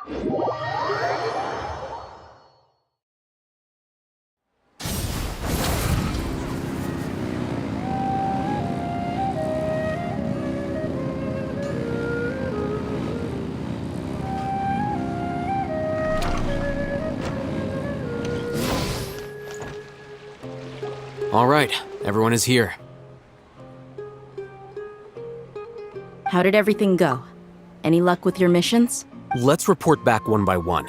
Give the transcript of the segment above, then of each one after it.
All right, everyone is here. How did everything go? Any luck with your missions? Let's report back one by one.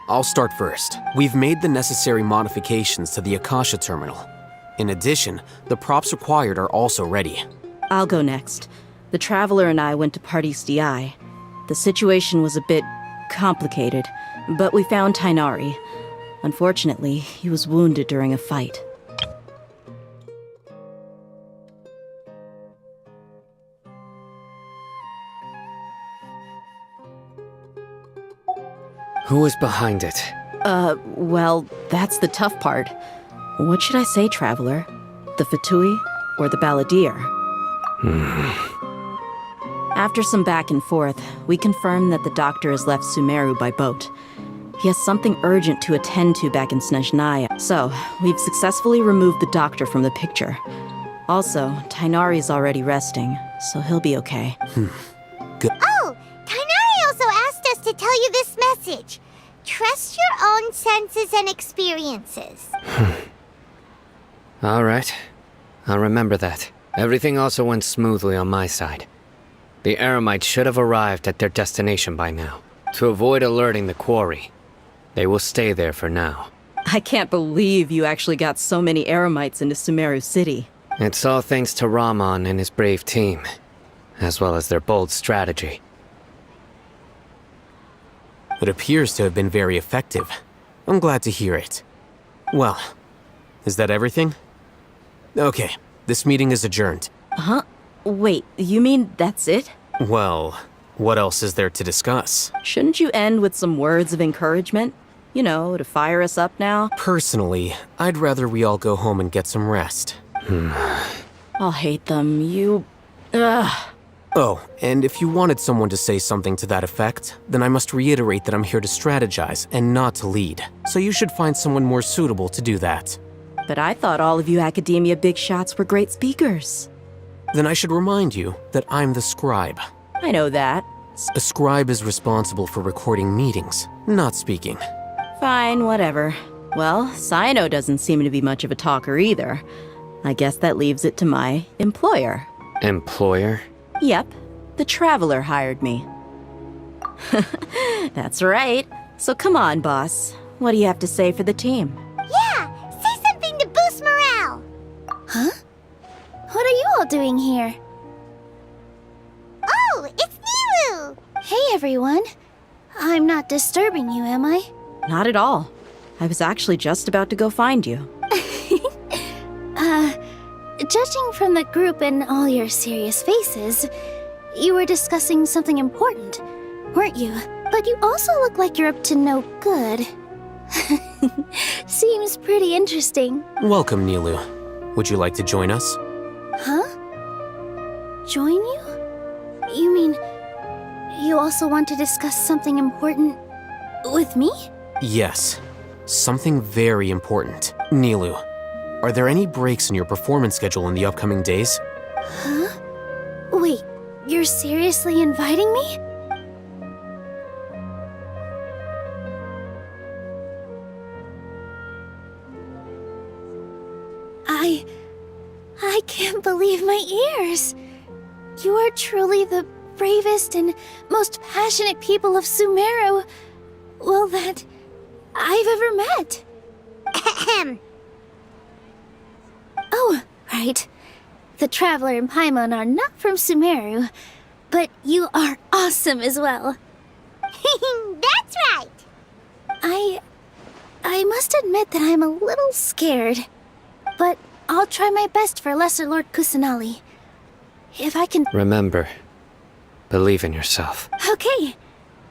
I'll start first. We've made the necessary modifications to the Akasha terminal. In addition, the props required are also ready. I'll go next. The Traveler and I went to Party's DI. The situation was a bit complicated, but we found Tainari. Unfortunately, he was wounded during a fight. Who is behind it? Well, that's the tough part. What should I say, Traveler? The Fatui or the Balladeer? After some back and forth, we confirmed that the doctor has left Sumeru by boat. He has something urgent to attend to back in Snezhnaya, so we've successfully removed the doctor from the picture. Also, Tainari's already resting, so he'll be okay. Good. Oh, Tainari also asked us to tell you this message. Trust your own senses and experiences. All right. I'll remember that. Everything also went smoothly on my side. The Eremites should have arrived at their destination by now. To avoid alerting the quarry, they will stay there for now. I can't believe you actually got so many Eremites into Sumeru City. It's all thanks to Rahman and his brave team, as well as their bold strategy. It appears to have been very effective. I'm glad to hear it. Well, is that everything? Okay, this meeting is adjourned. Huh? Wait, you mean that's it? Well, what else is there to discuss? Shouldn't you end with some words of encouragement? You know, to fire us up now? Personally, I'd rather we all go home and get some rest. I'll hate them, Ugh. Oh, and if you wanted someone to say something to that effect, then I must reiterate that I'm here to strategize and not to lead. So you should find someone more suitable to do that. But I thought all of you academia big shots were great speakers. Then I should remind you that I'm the scribe. I know that. A scribe is responsible for recording meetings, not speaking. Fine, whatever. Well, Cyno doesn't seem to be much of a talker either. I guess that leaves it to my employer. Employer? Yep, the Traveler hired me. That's right. So come on, boss. What do you have to say for the team? Yeah, say something to boost morale. Huh? What are you all doing here? Oh, it's Nilu! Hey, everyone. I'm not disturbing you, am I? Not at all. I was actually just about to go find you. Judging from the group and all your serious faces, you were discussing something important, weren't you? But you also look like you're up to no good. Seems pretty interesting. Welcome, Nilu. Would you like to join us? Huh? Join you? You mean you also want to discuss something important with me? Yes. Something very important. Nilu, are there any breaks in your performance schedule in the upcoming days? Huh? Wait, you're seriously inviting me? I can't believe my ears. You are truly the bravest and most passionate people of Sumeru, well, that I've ever met. Ahem. Oh, right. The Traveler and Paimon are not from Sumeru, but you are awesome as well. That's right. I must admit that I'm a little scared, but I'll try my best for Lesser Lord Kusanali. If I can... Remember, believe in yourself. Okay.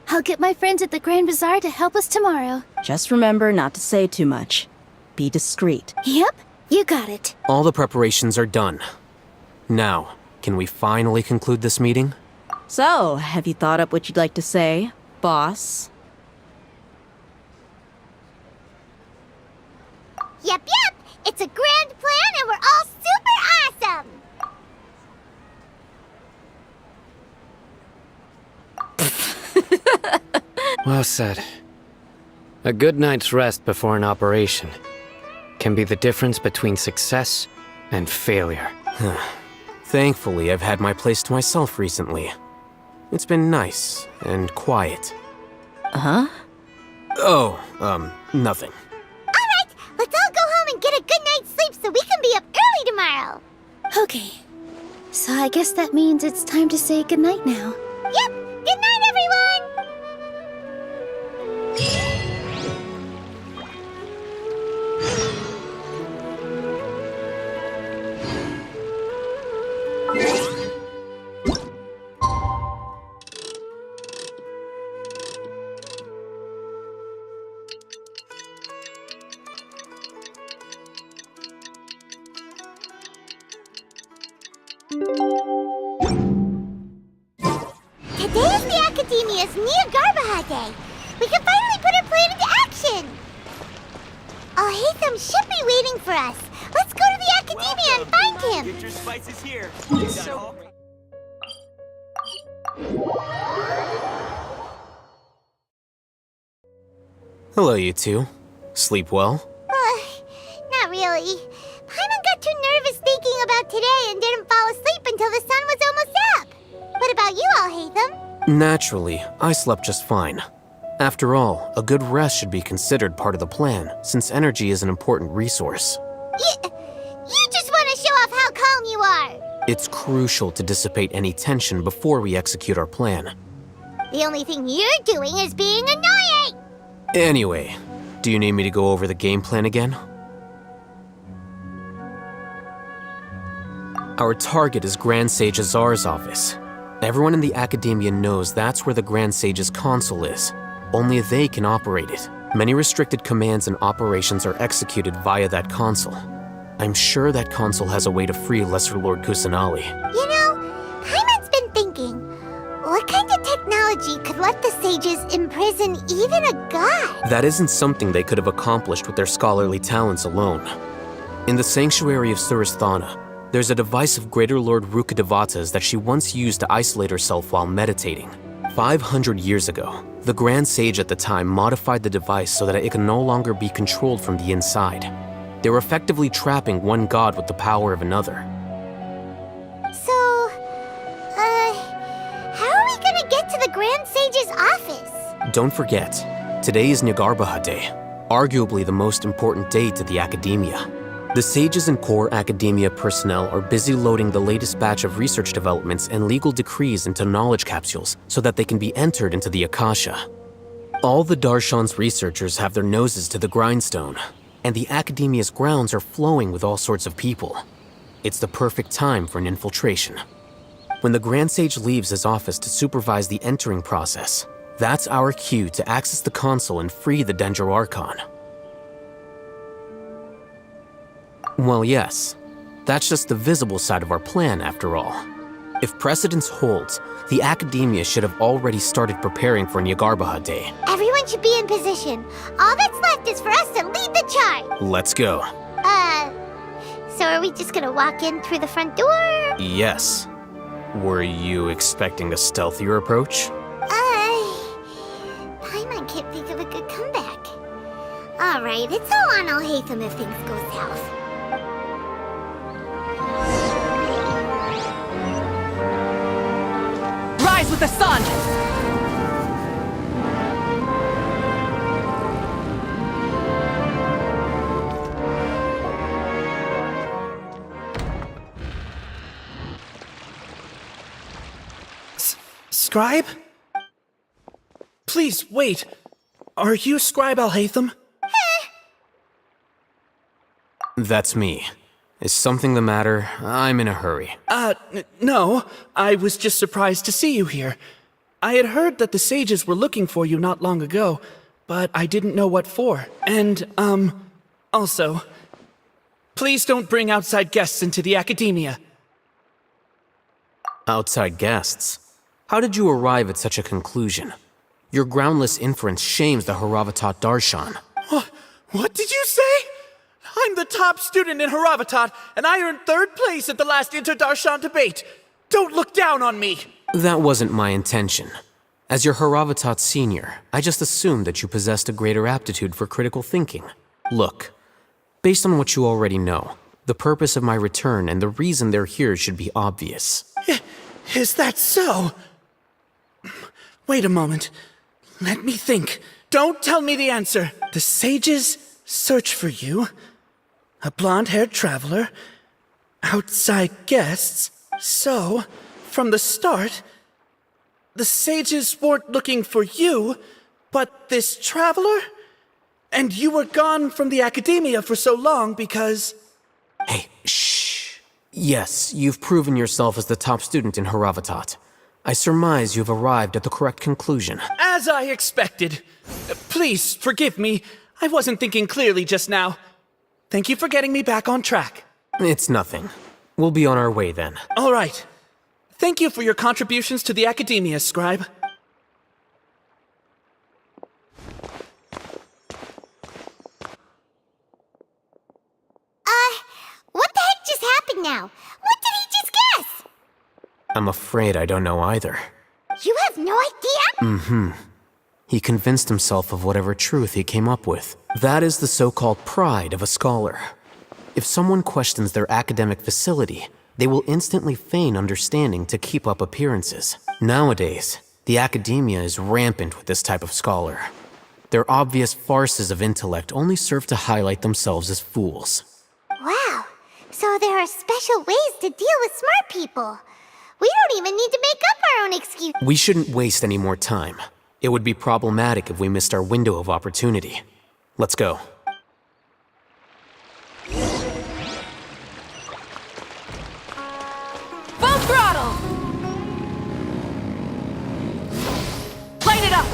I'll get my friends at the Grand Bazaar to help us tomorrow. Just remember not to say too much. Be discreet. Yep, you got it. All the preparations are done. Now, can we finally conclude this meeting? So, have you thought up what you'd like to say, boss? Yep. It's a grand plan and we're all super awesome! Well said. A good night's rest before an operation can be the difference between success and failure. Thankfully, I've had my place to myself recently. It's been nice and quiet. Huh? Oh, nothing. Alright, let's all go home and get a good night's sleep so we can be up early tomorrow! Okay. So I guess that means it's time to say goodnight now. Yep! Good night, everyone! Today is the Academia's Niagarbaha Day. We can finally put our plan into action. Alhaitham should be waiting for us. Let's go to the Academia and find him. Get your spices here. Hello, you two. Sleep well? Not really. Paimon got too nervous thinking about today and didn't fall asleep until the sun was almost up. What about you, Alhaitham? Naturally, I slept just fine. After all, a good rest should be considered part of the plan, since energy is an important resource. You just want to show off how calm you are. It's crucial to dissipate any tension before we execute our plan. The only thing you're doing is being annoying. Anyway, do you need me to go over the game plan again? Our target is Grand Sage Azar's office. Everyone in the Academia knows that's where the Grand Sage's console is. Only they can operate it. Many restricted commands and operations are executed via that console. I'm sure that console has a way to free Lesser Lord Kusanali. You know, Paimon's been thinking, what kind of technology could let the sages imprison even a god? That isn't something they could have accomplished with their scholarly talents alone. In the Sanctuary of Suristhana, there's a device of Greater Lord Rukkhadevata's that she once used to isolate herself while meditating. 500 years ago, the Grand Sage at the time modified the device so that it could no longer be controlled from the inside. They were effectively trapping one god with the power of another. So, how are we gonna get to the Grand Sage's office? Don't forget, today is Niagarbaha Day, arguably the most important day to the Academia. The sages and core Academia personnel are busy loading the latest batch of research developments and legal decrees into knowledge capsules so that they can be entered into the Akasha. All the Darshan's researchers have their noses to the grindstone, and the Academia's grounds are flowing with all sorts of people. It's the perfect time for an infiltration. When the Grand Sage leaves his office to supervise the entering process, that's our cue to access the console and free the Dendro Archon. Well, yes. That's just the visible side of our plan, after all. If precedence holds, the Academia should have already started preparing for Niagarbaha Day. Everyone should be in position. All that's left is for us to lead the charge. Let's go. So are we just gonna walk in through the front door? Yes. Were you expecting a stealthier approach? Paimon can't think of a good comeback. Alright, it's all on Alhaitham if things go south. Rise with the sun! Scribe? Please, wait. Are you Scribe Alhaitham? That's me. Is something the matter? I'm in a hurry. No. I was just surprised to see you here. I had heard that the sages were looking for you not long ago, but I didn't know what for. And, also, please don't bring outside guests into the Academia. Outside guests? How did you arrive at such a conclusion? Your groundless inference shames the Haravatat Darshan. What did you say? I'm the top student in Haravatat, and I earned 3rd place at the last Inter-Darshan debate. Don't look down on me. That wasn't my intention. As your Haravatat senior, I just assumed that you possessed a greater aptitude for critical thinking. Look, based on what you already know, the purpose of my return and the reason they're here should be obvious. Is that so? Wait a moment. Let me think. Don't tell me the answer. The sages search for you. A blonde-haired traveler. Outside guests. So, from the start, the sages weren't looking for you, but this traveler? And you were gone from the academia for so long because... Hey, shh. Yes, you've proven yourself as the top student in Haravatat. I surmise you've arrived at the correct conclusion. As I expected. Please, forgive me. I wasn't thinking clearly just now. Thank you for getting me back on track. It's nothing. We'll be on our way then. All right. Thank you for your contributions to the academia, Scribe. What the heck just happened now? What did he just guess? I'm afraid I don't know either. You have no idea? He convinced himself of whatever truth he came up with. That is the so-called pride of a scholar. If someone questions their academic facility, they will instantly feign understanding to keep up appearances. Nowadays, the academia is rampant with this type of scholar. Their obvious farces of intellect only serve to highlight themselves as fools. Wow. So there are special ways to deal with smart people. We don't even need to make up our own excuse. We shouldn't waste any more time. It would be problematic if we missed our window of opportunity. Let's go. Full throttle! Light it up!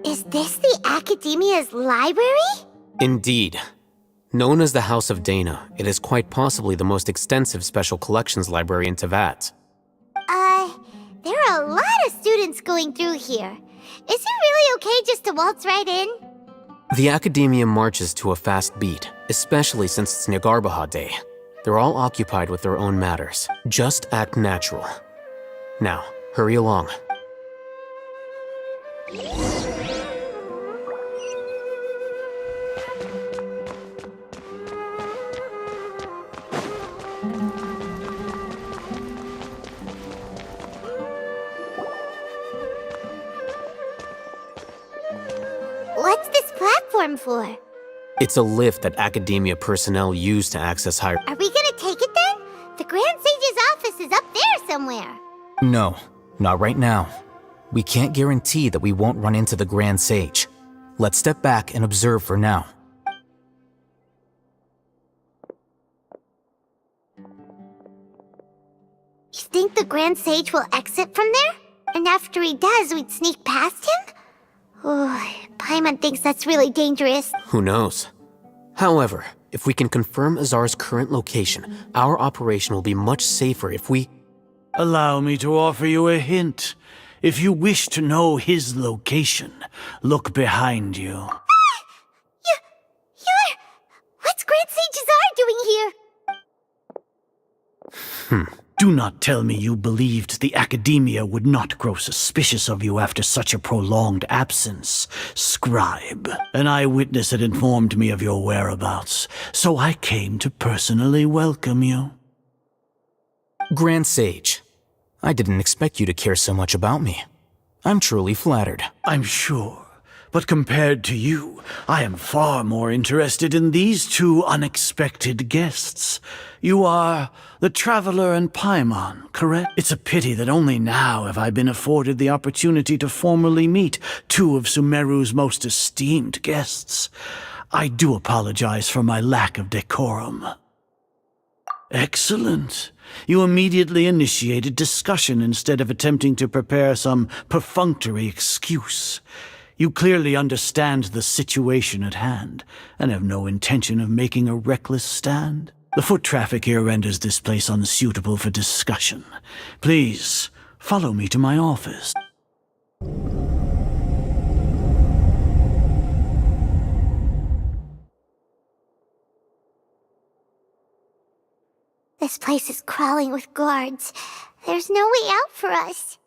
Is this the Academia's library? Indeed. Known as the House of Dana, it is quite possibly the most extensive special collections library in Teyvat. There are a lot of students going through here. Is it really okay just to waltz right in? The Academia marches to a fast beat, especially since it's Nyargarbaha Day. They're all occupied with their own matters. Just act natural. Now, hurry along. What's this platform for? It's a lift that Academia personnel use to access higher... Are we gonna take it then? The Grand Sage's office is up there somewhere. No, not right now. We can't guarantee that we won't run into the Grand Sage. Let's step back and observe for now. You think the Grand Sage will exit from there? And after he does, we'd sneak past him? Oh, Paimon thinks that's really dangerous. Who knows? However, if we can confirm Azar's current location, our operation will be much safer if we... Allow me to offer you a hint. If you wish to know his location, look behind you. What's Grand Sage Azar doing here? Do not tell me you believed the Academia would not grow suspicious of you after such a prolonged absence, Scribe. An eyewitness had informed me of your whereabouts, so I came to personally welcome you. Grand Sage, I didn't expect you to care so much about me. I'm truly flattered. I'm sure. But compared to you, I am far more interested in these two unexpected guests. You are the Traveler and Paimon, correct? It's a pity that only now have I been afforded the opportunity to formally meet two of Sumeru's most esteemed guests. I do apologize for my lack of decorum. Excellent. You immediately initiated discussion instead of attempting to prepare some perfunctory excuse. You clearly understand the situation at hand, and have no intention of making a reckless stand. The foot traffic here renders this place unsuitable for discussion. Please, follow me to my office. This place is crawling with guards. There's no way out for us.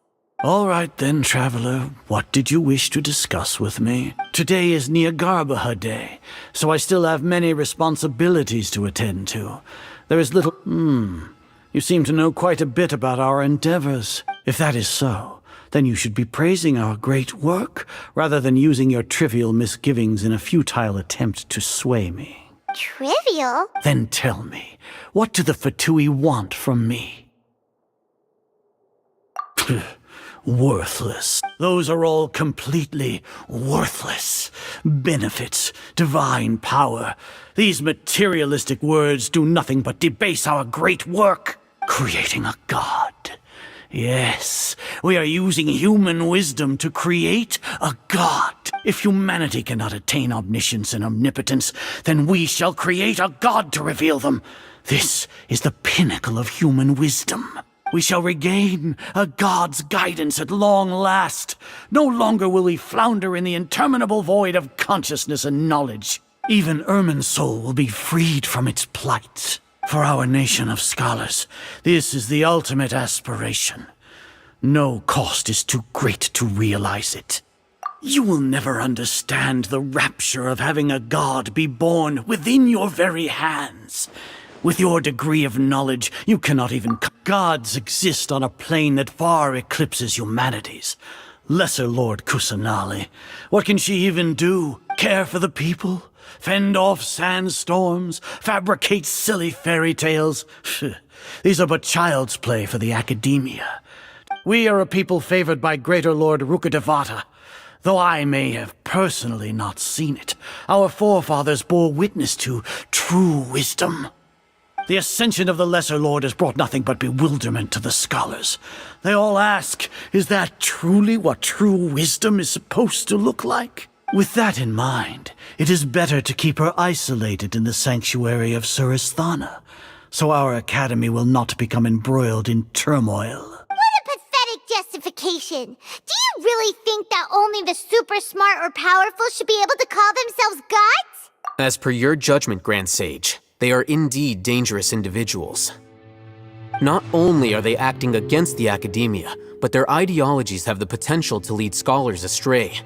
All right then, traveler. What did you wish to discuss with me? Today is Nyargarbaha Day, so I still have many responsibilities to attend to. There is little... You seem to know quite a bit about our endeavors. If that is so, then you should be praising our great work, rather than using your trivial misgivings in a futile attempt to sway me. Trivial? Then tell me, what do the Fatui want from me? Worthless. Those are all completely worthless. Benefits, divine power. These materialistic words do nothing but debase our great work. Creating a god. Yes, we are using human wisdom to create a god. If humanity cannot attain omniscience and omnipotence, then we shall create a god to reveal them. This is the pinnacle of human wisdom. We shall regain a god's guidance at long last. No longer will we flounder in the interminable void of consciousness and knowledge. Even Ermin's soul will be freed from its plight. For our nation of scholars, this is the ultimate aspiration. No cost is too great to realize it. You will never understand the rapture of having a god be born within your very hands. With your degree of knowledge, you cannot even... Gods exist on a plane that far eclipses humanity's. Lesser Lord Kusanali. What can she even do? Care for the people? Fend off sandstorms? Fabricate silly fairy tales? These are but child's play for the academia. We are a people favored by Greater Lord Rukadevata. Though I may have personally not seen it, our forefathers bore witness to true wisdom. The ascension of the Lesser Lord has brought nothing but bewilderment to the scholars. They all ask, is that truly what true wisdom is supposed to look like? With that in mind, it is better to keep her isolated in the sanctuary of Suristhana, so our academy will not become embroiled in turmoil. What a pathetic justification! Do you really think that only the super smart or powerful should be able to call themselves gods? As per your judgment, Grand Sage, they are indeed dangerous individuals. Not only are they acting against the academia, but their ideologies have the potential to lead scholars astray.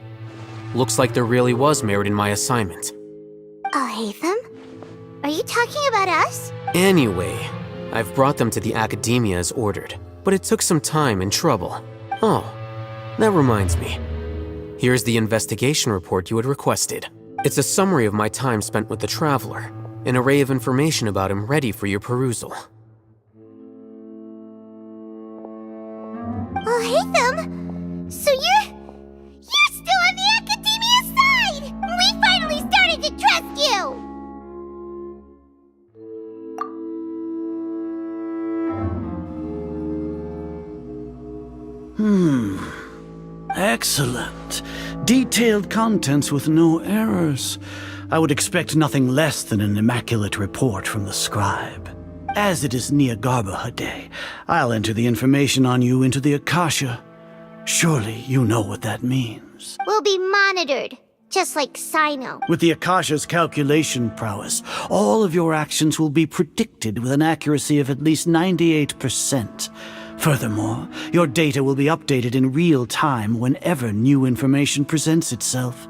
Looks like there really was merit in my assignment. Hatham? Are you talking about us? Anyway, I've brought them to the academia as ordered, but it took some time and trouble. Oh, that reminds me. Here's the investigation report you had requested. It's a summary of my time spent with the Traveler, an array of information about him ready for your perusal. Hatham? So you're still on the academia side! We finally started to trust you! Excellent. Detailed contents with no errors. I would expect nothing less than an immaculate report from the scribe. As it is Nyargarbaha Day, I'll enter the information on you into the Akasha. Surely you know what that means. We'll be monitored, just like Sino. With the Akasha's calculation prowess, all of your actions will be predicted with an accuracy of at least 98%. Furthermore, your data will be updated in real time whenever new information presents itself.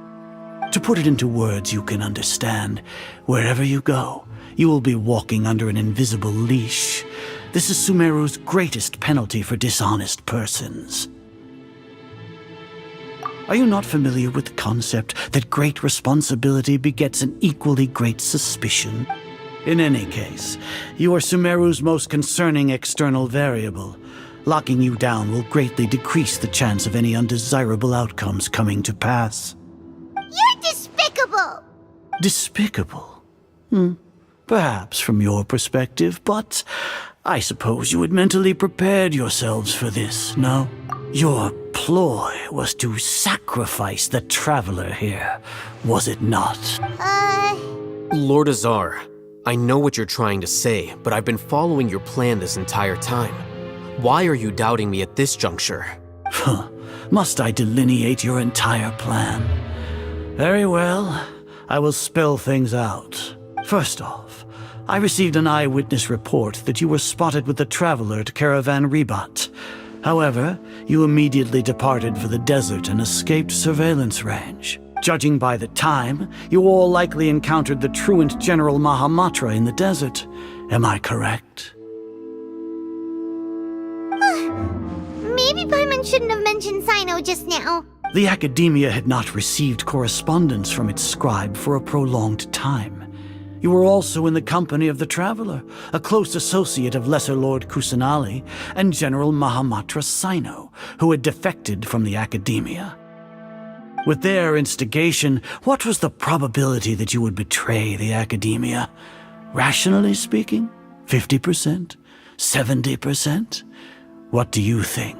To put it into words you can understand, wherever you go, you will be walking under an invisible leash. This is Sumeru's greatest penalty for dishonest persons. Are you not familiar with the concept that great responsibility begets an equally great suspicion? In any case, you are Sumeru's most concerning external variable. Locking you down will greatly decrease the chance of any undesirable outcomes coming to pass. You're despicable! Despicable? Perhaps from your perspective, but I suppose you had mentally prepared yourselves for this, no? Your ploy was to sacrifice the Traveler here, was it not? Lord Azar, I know what you're trying to say, but I've been following your plan this entire time. Why are you doubting me at this juncture? Must I delineate your entire plan? Very well. I will spell things out. First off, I received an eyewitness report that you were spotted with the Traveler at Caravan Ribat. However, you immediately departed for the desert and escaped surveillance range. Judging by the time, you all likely encountered the truant General Mahamatra in the desert. Am I correct? Maybe Paimon shouldn't have mentioned Sino just now. The Academia had not received correspondence from its scribe for a prolonged time. You were also in the company of the Traveler, a close associate of Lesser Lord Kusanali and General Mahamatra Sino, who had defected from the Academia. With their instigation, what was the probability that you would betray the Academia? Rationally speaking, 50%? 70%? What do you think?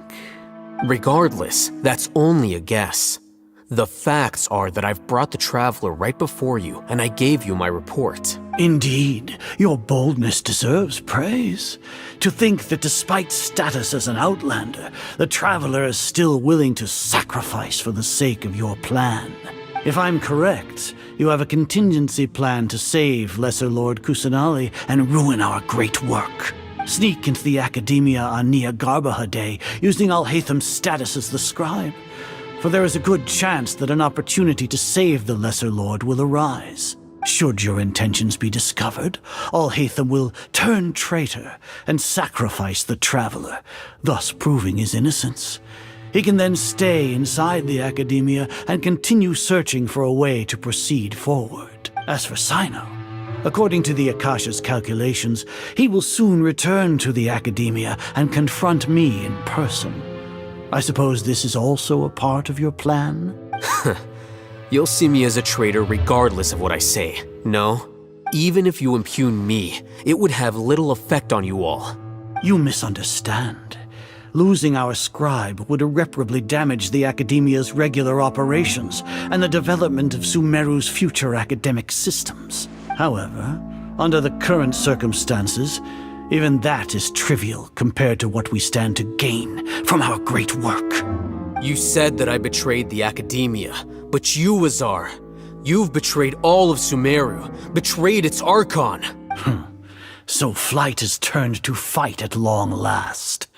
Regardless, that's only a guess. The facts are that I've brought the Traveler right before you, and I gave you my report. Indeed, your boldness deserves praise. To think that despite status as an outlander, the Traveler is still willing to sacrifice for the sake of your plan. If I'm correct, you have a contingency plan to save Lesser Lord Kusanali and ruin our great work. Sneak into the Academia on Nia Garbaha Day, using Alhaitham's status as the scribe. For there is a good chance that an opportunity to save the Lesser Lord will arise. Should your intentions be discovered, Alhaitham will turn traitor and sacrifice the Traveler, thus proving his innocence. He can then stay inside the Academia and continue searching for a way to proceed forward. As for Sino, according to the Akasha's calculations, he will soon return to the Academia and confront me in person. I suppose this is also a part of your plan? You'll see me as a traitor regardless of what I say, no? Even if you impugn me, it would have little effect on you all. You misunderstand. Losing our scribe would irreparably damage the Academia's regular operations and the development of Sumeru's future academic systems. However, under the current circumstances, even that is trivial compared to what we stand to gain from our great work. You said that I betrayed the Academia, but you, Azar, you've betrayed all of Sumeru, betrayed its Archon. So flight has turned to fight at long last.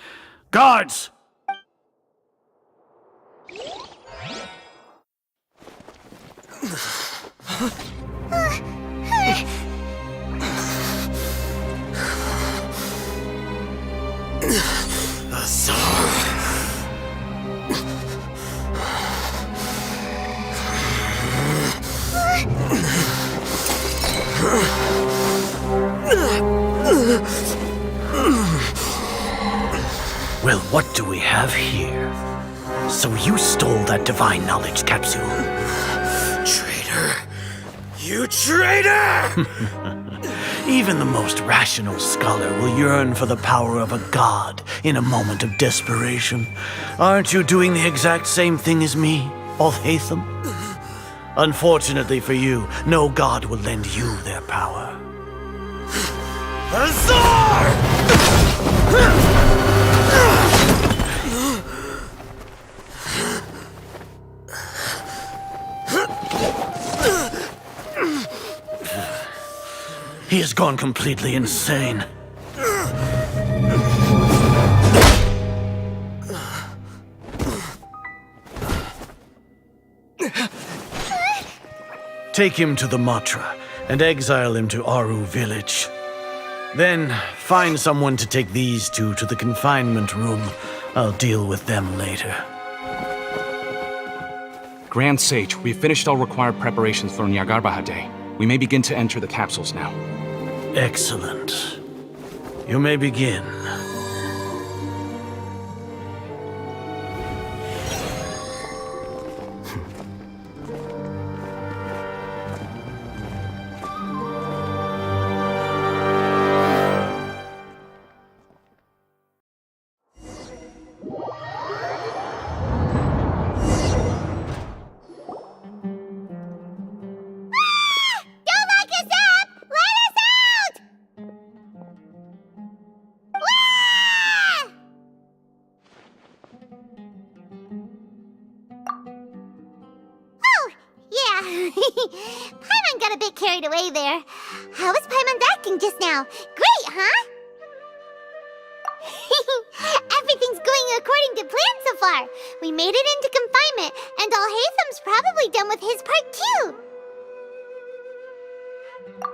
Guards! Well, what do we have here? So you stole that divine knowledge capsule. Traitor! You traitor! Even the most rational scholar will yearn for the power of a god in a moment of desperation. Aren't you doing the exact same thing as me, Alhaitham? Unfortunately for you, no god will lend you their power. Azar! He has gone completely insane. Take him to the Matra and exile him to Aru village. Then find someone to take these two to the confinement room. I'll deal with them later. Grand Sage, we've finished all required preparations for Nyagarbha Day. We may begin to enter the capsules now. Excellent. You may begin. Don't lock us up! Let us right away there. How was Paimon's acting just now? Great, huh? Everything's going according to plan so far. We made it into confinement, and Alhaitham's probably done with his part too.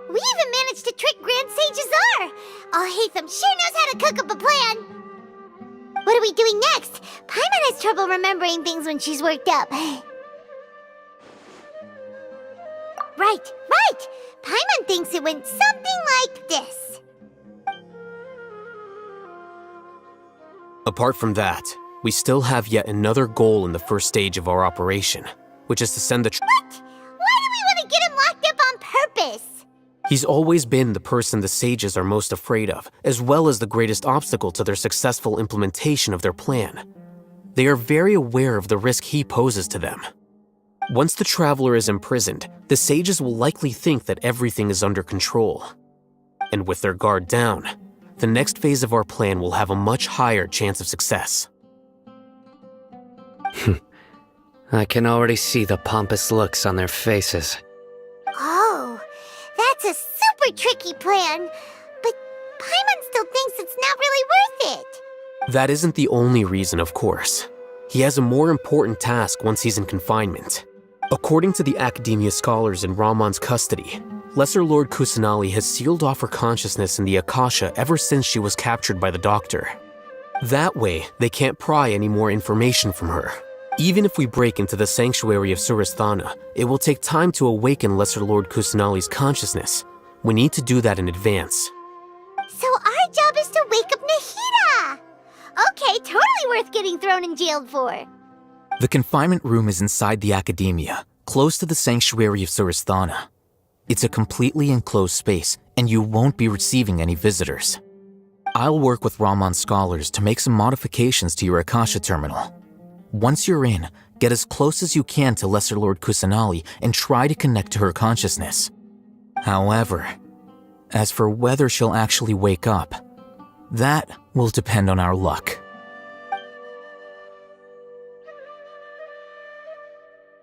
We even managed to trick Grand Sage Azar. Alhaitham sure knows how to cook up a plan. What are we doing next? Paimon has trouble remembering things when she's worked up. Right. Paimon thinks it went something like this. Apart from that, we still have yet another goal in the first stage of our operation, which is to send the What? Why do we want to get him locked up on purpose? He's always been the person the sages are most afraid of, as well as the greatest obstacle to their successful implementation of their plan. They are very aware of the risk he poses to them. Once the traveler is imprisoned, the sages will likely think that everything is under control. And with their guard down, the next phase of our plan will have a much higher chance of success. I can already see the pompous looks on their faces. Oh, that's a super tricky plan. But Paimon still thinks it's not really worth it. That isn't the only reason, of course. He has a more important task once he's in confinement. According to the Academia scholars in Ramon's custody, Lesser Lord Kusanali has sealed off her consciousness in the Akasha ever since she was captured by the Doctor. That way, they can't pry any more information from her. Even if we break into the sanctuary of Surasthana, it will take time to awaken Lesser Lord Kusanali's consciousness. We need to do that in advance. So our job is to wake up Nahida! Okay, totally worth getting thrown in jail for. The confinement room is inside the Academia, close to the sanctuary of Surasthana. It's a completely enclosed space, and you won't be receiving any visitors. I'll work with Ramon's scholars to make some modifications to your Akasha terminal. Once you're in, get as close as you can to Lesser Lord Kusanali and try to connect to her consciousness. However, as for whether she'll actually wake up, that will depend on our luck.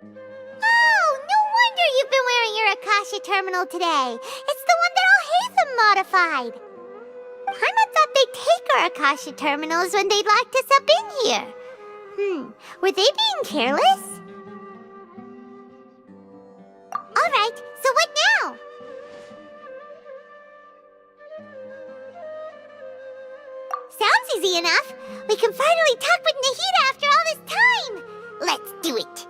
Oh, no wonder you've been wearing your Akasha terminal today. It's the one that Alhaitham modified. Paimon thought they'd take our Akasha terminals when they locked us up in here. Were they being careless? Alright, so what now? Sounds easy enough. We can finally talk with Nahida after all this time. Let's do it.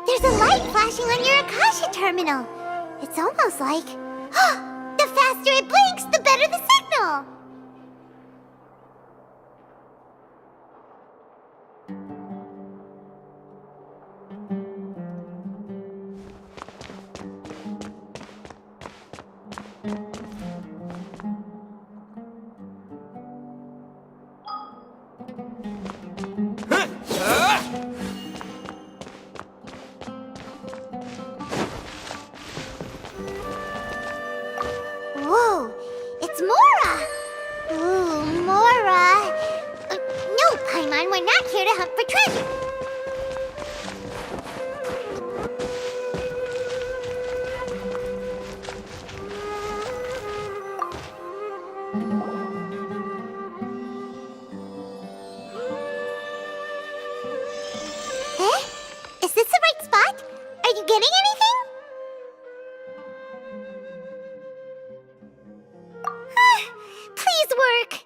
There's a light flashing on your Akasha terminal. It's almost like... the faster it blinks, the better the signal. Whoa, it's Mora! Ooh, Mora! No, Paimon, we're not here to hunt for treasure. Eh? Is this the right spot? Are you getting anything? Please work.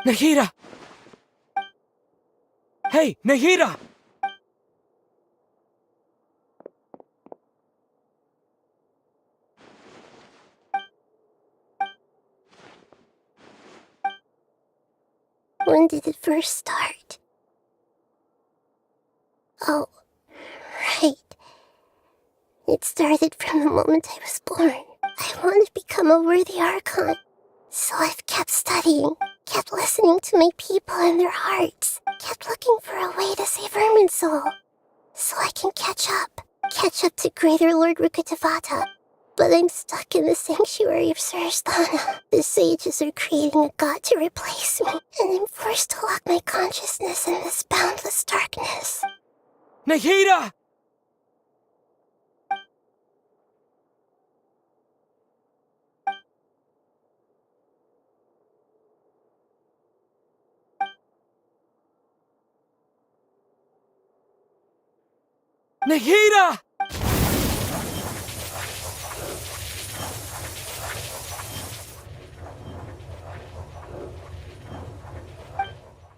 Nahida! Hey, Nahida! When did it first start? Oh, right. It started from the moment I was born. I want to become a worthy Archon. So I've kept studying, kept listening to my people and their hearts, kept looking for a way to save Irminsul, so I can catch up to Greater Lord Rukkhadevata. But I'm stuck in the sanctuary of Surasthana. The sages are creating a god to replace me, and I'm forced to lock my consciousness in this boundless darkness. Nahida! Nahida!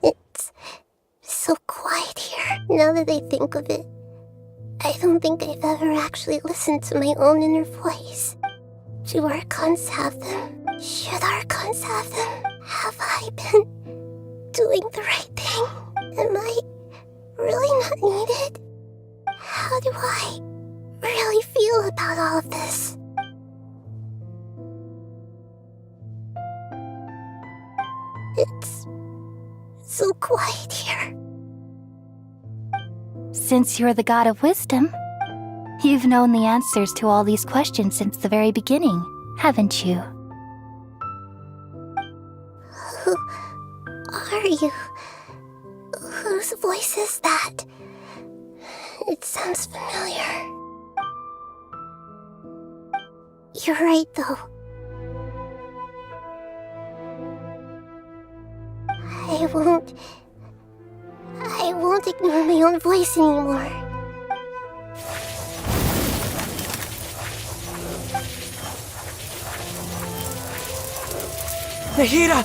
It's so quiet here. Now that I think of it, I don't think I've ever actually listened to my own inner voice. Do Archons have them? Should Archons have them? Have I been doing the right thing? Am I really not needed? How do I really feel about all of this? It's so quiet here. Since you're the god of wisdom, you've known the answers to all these questions since the very beginning, haven't you? Who are you? Whose voice is that? It sounds familiar. You're right, though. I won't ignore my own voice anymore. Nahida!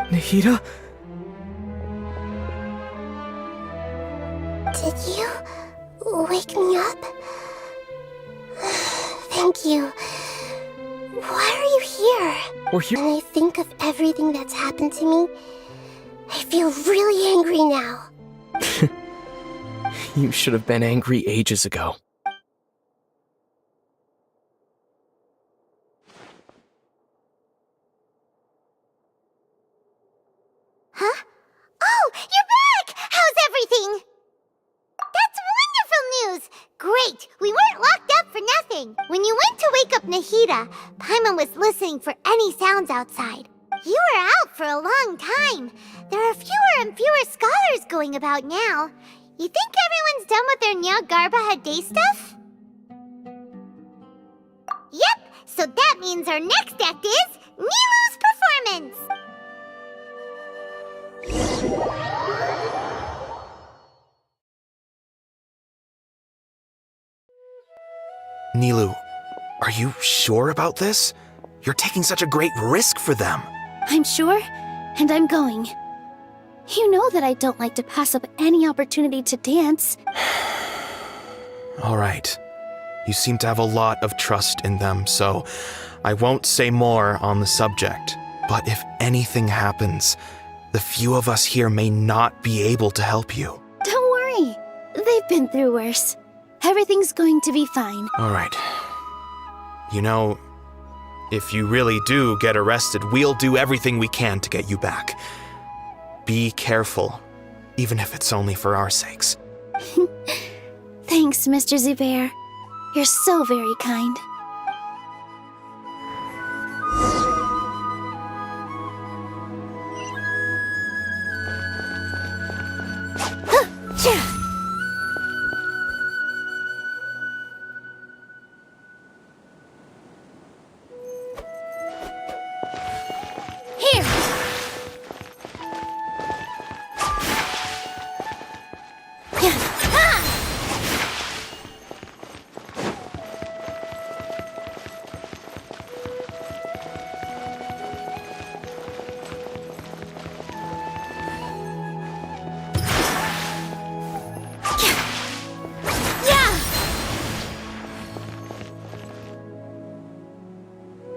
Nahida? Did you wake me up? Thank you. Why are you here? We're here. When I think of everything that's happened to me, I feel really angry now. You should have been angry ages ago. Huh? Oh, you're back! How's everything? That's wonderful news! Great! We weren't locked up for nothing. When you went to wake up Nahida, Paimon was listening for any sounds outside. You were out for a long time. There are fewer and fewer scholars going about now. You think everyone's done with their Nyargarbaha Day stuff? Yep, so that means our next act is Nilu's performance! Nilu, are you sure about this? You're taking such a great risk for them. I'm sure, and I'm going. You know that I don't like to pass up any opportunity to dance. All right. You seem to have a lot of trust in them, so I won't say more on the subject. But if anything happens, the few of us here may not be able to help you. Don't worry. They've been through worse. Everything's going to be fine. All right. You know, if you really do get arrested, we'll do everything we can to get you back. Be careful, even if it's only for our sakes. Thanks, Mr. Zubair. You're so very kind. Here!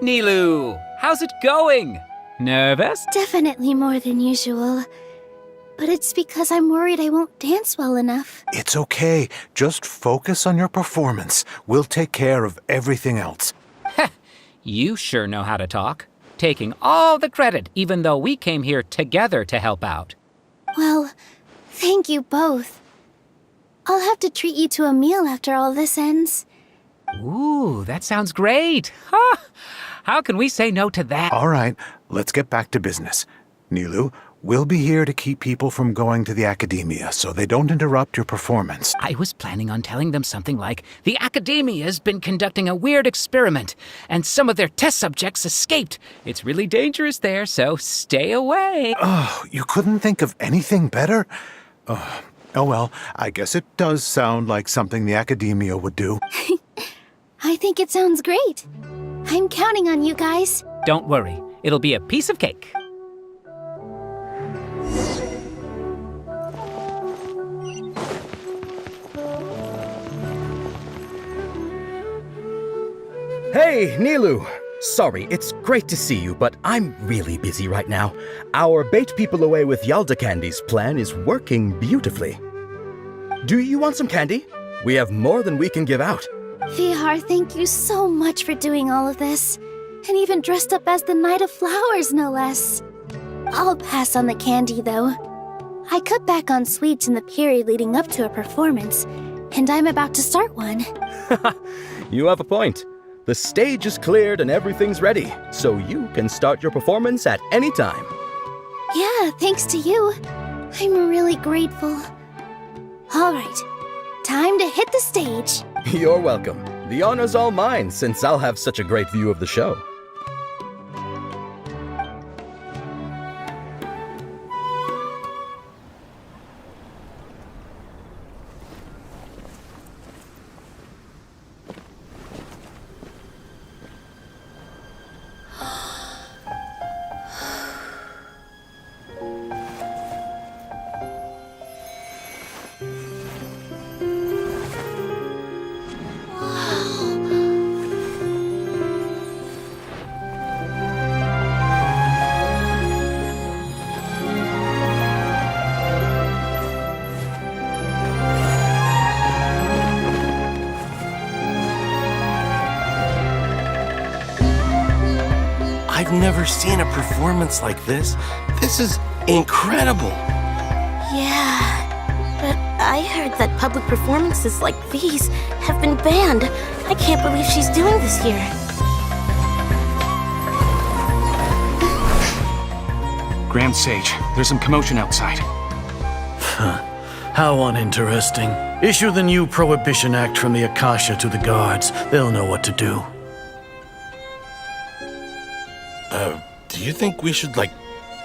Nilu, how's it going? Nervous? Definitely more than usual. But it's because I'm worried I won't dance well enough. It's okay. Just focus on your performance. We'll take care of everything else. You sure know how to talk. Taking all the credit, even though we came here together to help out. Well, thank you both. I'll have to treat you to a meal after all this ends. Ooh, that sounds great. Huh? How can we say no to that? All right, let's get back to business. Nilu, we'll be here to keep people from going to the academia so they don't interrupt your performance. I was planning on telling them something like, the academia's been conducting a weird experiment, and some of their test subjects escaped. It's really dangerous there, so stay away. Oh, you couldn't think of anything better? Oh well, I guess it does sound like something the academia would do. I think it sounds great. I'm counting on you guys. Don't worry, it'll be a piece of cake. Hey, Nilu! Sorry, it's great to see you, but I'm really busy right now. Our Bait People Away with Yalda Candies plan is working beautifully. Do you want some candy? We have more than we can give out. Vihar, thank you so much for doing all of this. And even dressed up as the Knight of Flowers, no less. I'll pass on the candy, though. I cut back on sweets in the period leading up to a performance, and I'm about to start one. You have a point. The stage is cleared and everything's ready, so you can start your performance at any time. Yeah, thanks to you. I'm really grateful. All right, time to hit the stage. You're welcome. The honor's all mine, since I'll have such a great view of the show. I've never seen a performance like this. This is incredible. Yeah, but I heard that public performances like these have been banned. I can't believe she's doing this here. Grand Sage, there's some commotion outside. How uninteresting. Issue the new Prohibition Act from the Akasha to the guards. They'll know what to do. Do you think we should,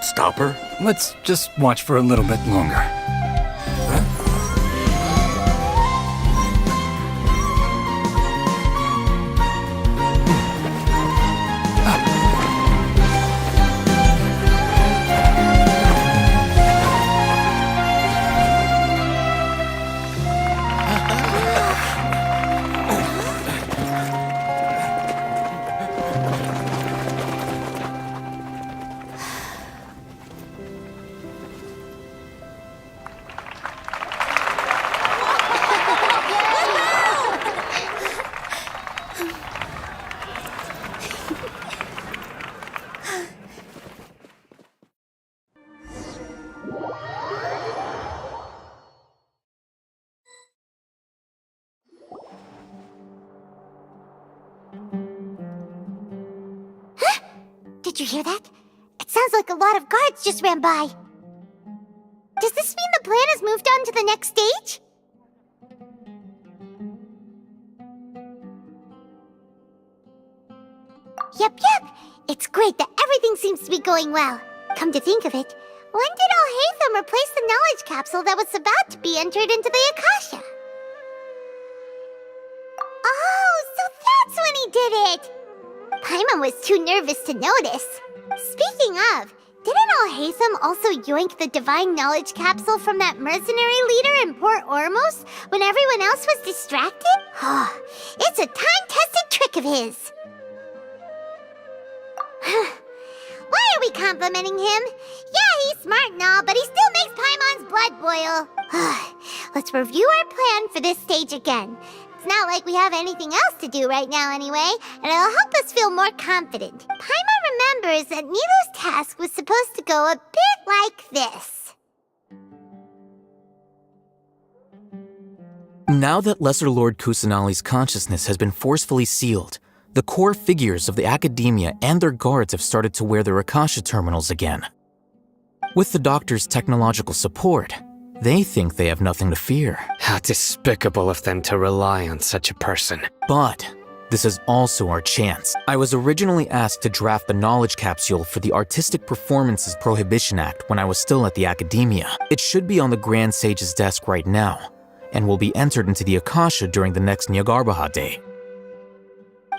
stop her? Let's just watch for a little bit longer. Did you hear that? It sounds like a lot of guards just ran by. Does this mean the plan has moved on to the next stage? Yep. It's great that everything seems to be going well. Come to think of it, when did Alhaitham replace the knowledge capsule that was about to be entered into the Akasha? Oh, so that's when he did it! Paimon was too nervous to notice. Speaking of, didn't Alhaitham also yoink the divine knowledge capsule from that mercenary leader in Port Ormos when everyone else was distracted? It's a time-tested trick of his. complimenting him. Yeah, he's smart and all, but he still makes Paimon's blood boil. Let's review our plan for this stage again. It's not like we have anything else to do right now anyway, and it'll help us feel more confident. Paimon remembers that Nilu's task was supposed to go a bit like this. Now that Lesser Lord Kusanali's consciousness has been forcefully sealed, the core figures of the academia and their guards have started to wear their Akasha terminals again. With the doctor's technological support, they think they have nothing to fear. How despicable of them to rely on such a person. But this is also our chance. I was originally asked to draft the knowledge capsule for the Artistic Performances Prohibition Act when I was still at the academia. It should be on the Grand Sage's desk right now, and will be entered into the Akasha during the next Nyagarbaha Day.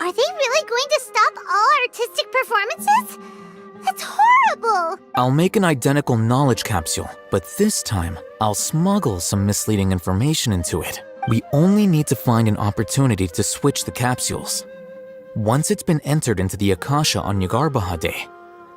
Are they really going to stop all artistic performances? That's horrible! I'll make an identical knowledge capsule, but this time, I'll smuggle some misleading information into it. We only need to find an opportunity to switch the capsules. Once it's been entered into the Akasha on Nyagarbaha Day,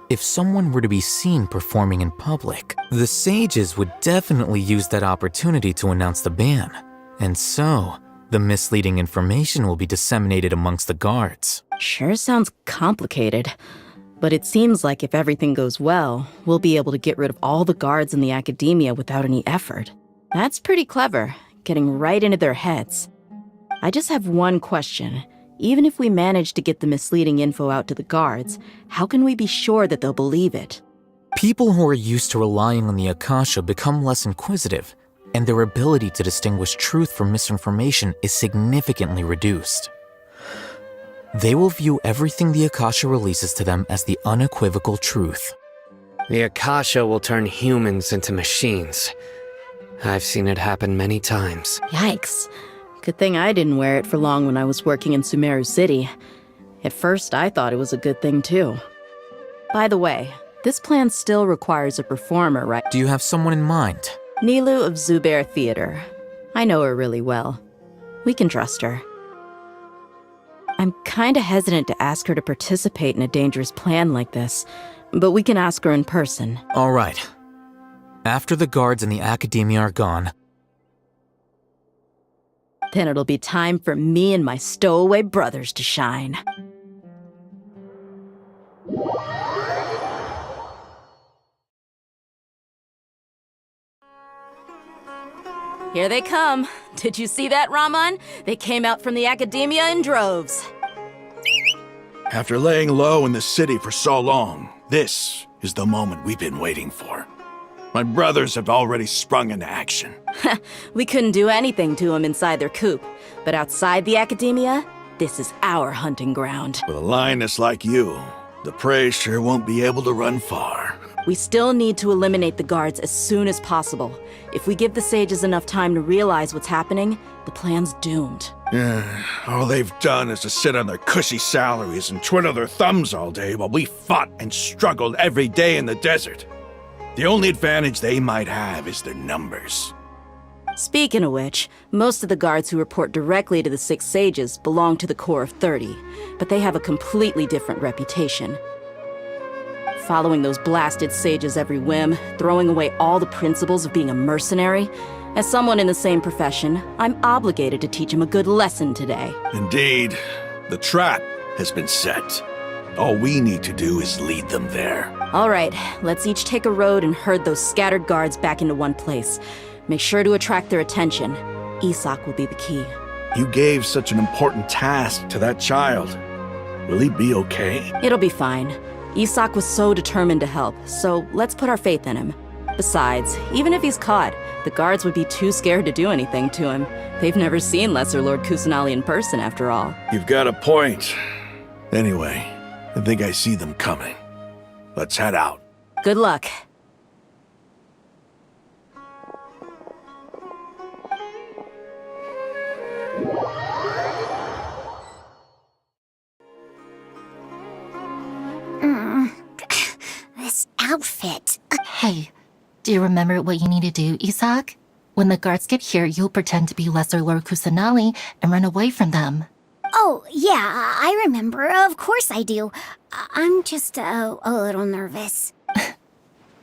if someone were to be seen performing in public, the sages would definitely use that opportunity to announce the ban, and so the misleading information will be disseminated amongst the guards. Sure sounds complicated, but it seems like if everything goes well, we'll be able to get rid of all the guards in the academia without any effort. That's pretty clever, getting right into their heads. I just have one question. Even if we manage to get the misleading info out to the guards, how can we be sure that they'll believe it? People who are used to relying on the Akasha become less inquisitive, and their ability to distinguish truth from misinformation is significantly reduced. They will view everything the Akasha releases to them as the unequivocal truth. The Akasha will turn humans into machines. I've seen it happen many times. Yikes. Good thing I didn't wear it for long when I was working in Sumeru City. At first, I thought it was a good thing too. By the way, this plan still requires a performer, right? Do you have someone in mind? Nilu of Zubair Theater. I know her really well. We can trust her. I'm kinda hesitant to ask her to participate in a dangerous plan like this, but we can ask her in person. All right. After the guards and the academia are gone, then it'll be time for me and my stowaway brothers to shine. Here they come. Did you see that, Raman? They came out from the academia in droves. After laying low in the city for so long, this is the moment we've been waiting for. My brothers have already sprung into action. We couldn't do anything to them inside their coop, but outside the academia, this is our hunting ground. With a lioness like you, the prey sure won't be able to run far. We still need to eliminate the guards as soon as possible. If we give the sages enough time to realize what's happening, the plan's doomed. All they've done is to sit on their cushy salaries and twiddle their thumbs all day while we fought and struggled every day in the desert. The only advantage they might have is their numbers. Speaking of which, most of the guards who report directly to the 6 sages belong to the Corps of 30, but they have a completely different reputation. Following those blasted sages every whim, throwing away all the principles of being a mercenary. As someone in the same profession, I'm obligated to teach them a good lesson today. Indeed, the trap has been set. All we need to do is lead them there. All right, let's each take a road and herd those scattered guards back into one place. Make sure to attract their attention. Isak will be the key. You gave such an important task to that child. Will he be okay? It'll be fine. Isak was so determined to help, so let's put our faith in him. Besides, even if he's caught, the guards would be too scared to do anything to him. They've never seen Lesser Lord Kusanali in person, after all. You've got a point. Anyway, I think I see them coming. Let's head out. Good luck. This outfit. Hey, do you remember what you need to do, Isak? When the guards get here, you'll pretend to be Lesser Lord Kusanali and run away from them. Oh, yeah, I remember. Of course I do. I'm just a little nervous.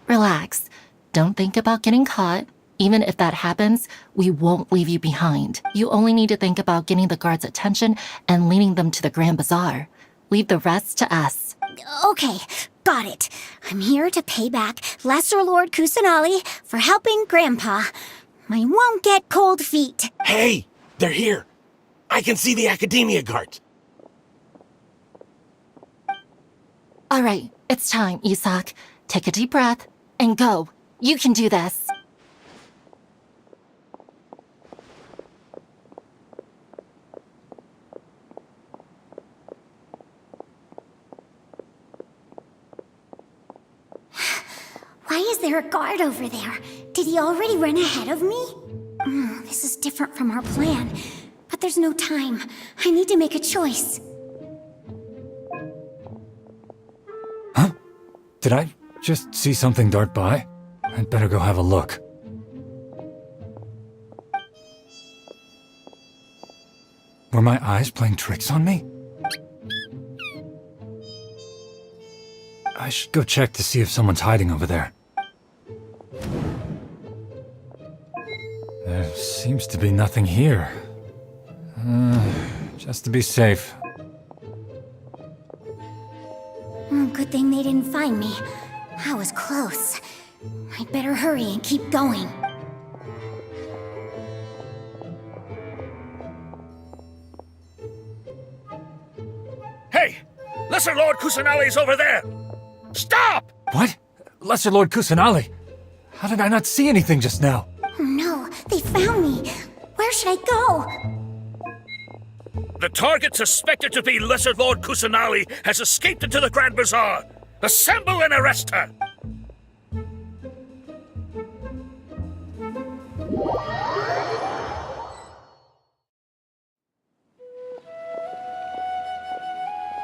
Relax. Don't think about getting caught. Even if that happens, we won't leave you behind. You only need to think about getting the guards' attention and leading them to the Grand Bazaar. Leave the rest to us. Okay, got it. I'm here to pay back Lesser Lord Kusanali for helping Grandpa. I won't get cold feet. Hey, they're here. I can see the Academia guards. All right, it's time, Isak. Take a deep breath and go. You can do this. Why is there a guard over there? Did he already run ahead of me? This is different from our plan. But there's no time. I need to make a choice. Huh? Did I just see something dart by? I'd better go have a look. Were my eyes playing tricks on me? I should go check to see if someone's hiding over there. There seems to be nothing here. Just to be safe. Good thing they didn't find me. I was close. I'd better hurry and keep going. Hey! Lesser Lord Kusanali's over there! Stop! What? Lesser Lord Kusanali? How did I not see anything just now? Oh no, they found me. Where should I go? The target suspected to be Lesser Lord Kusanali has escaped into the Grand Bazaar. Assemble and arrest her!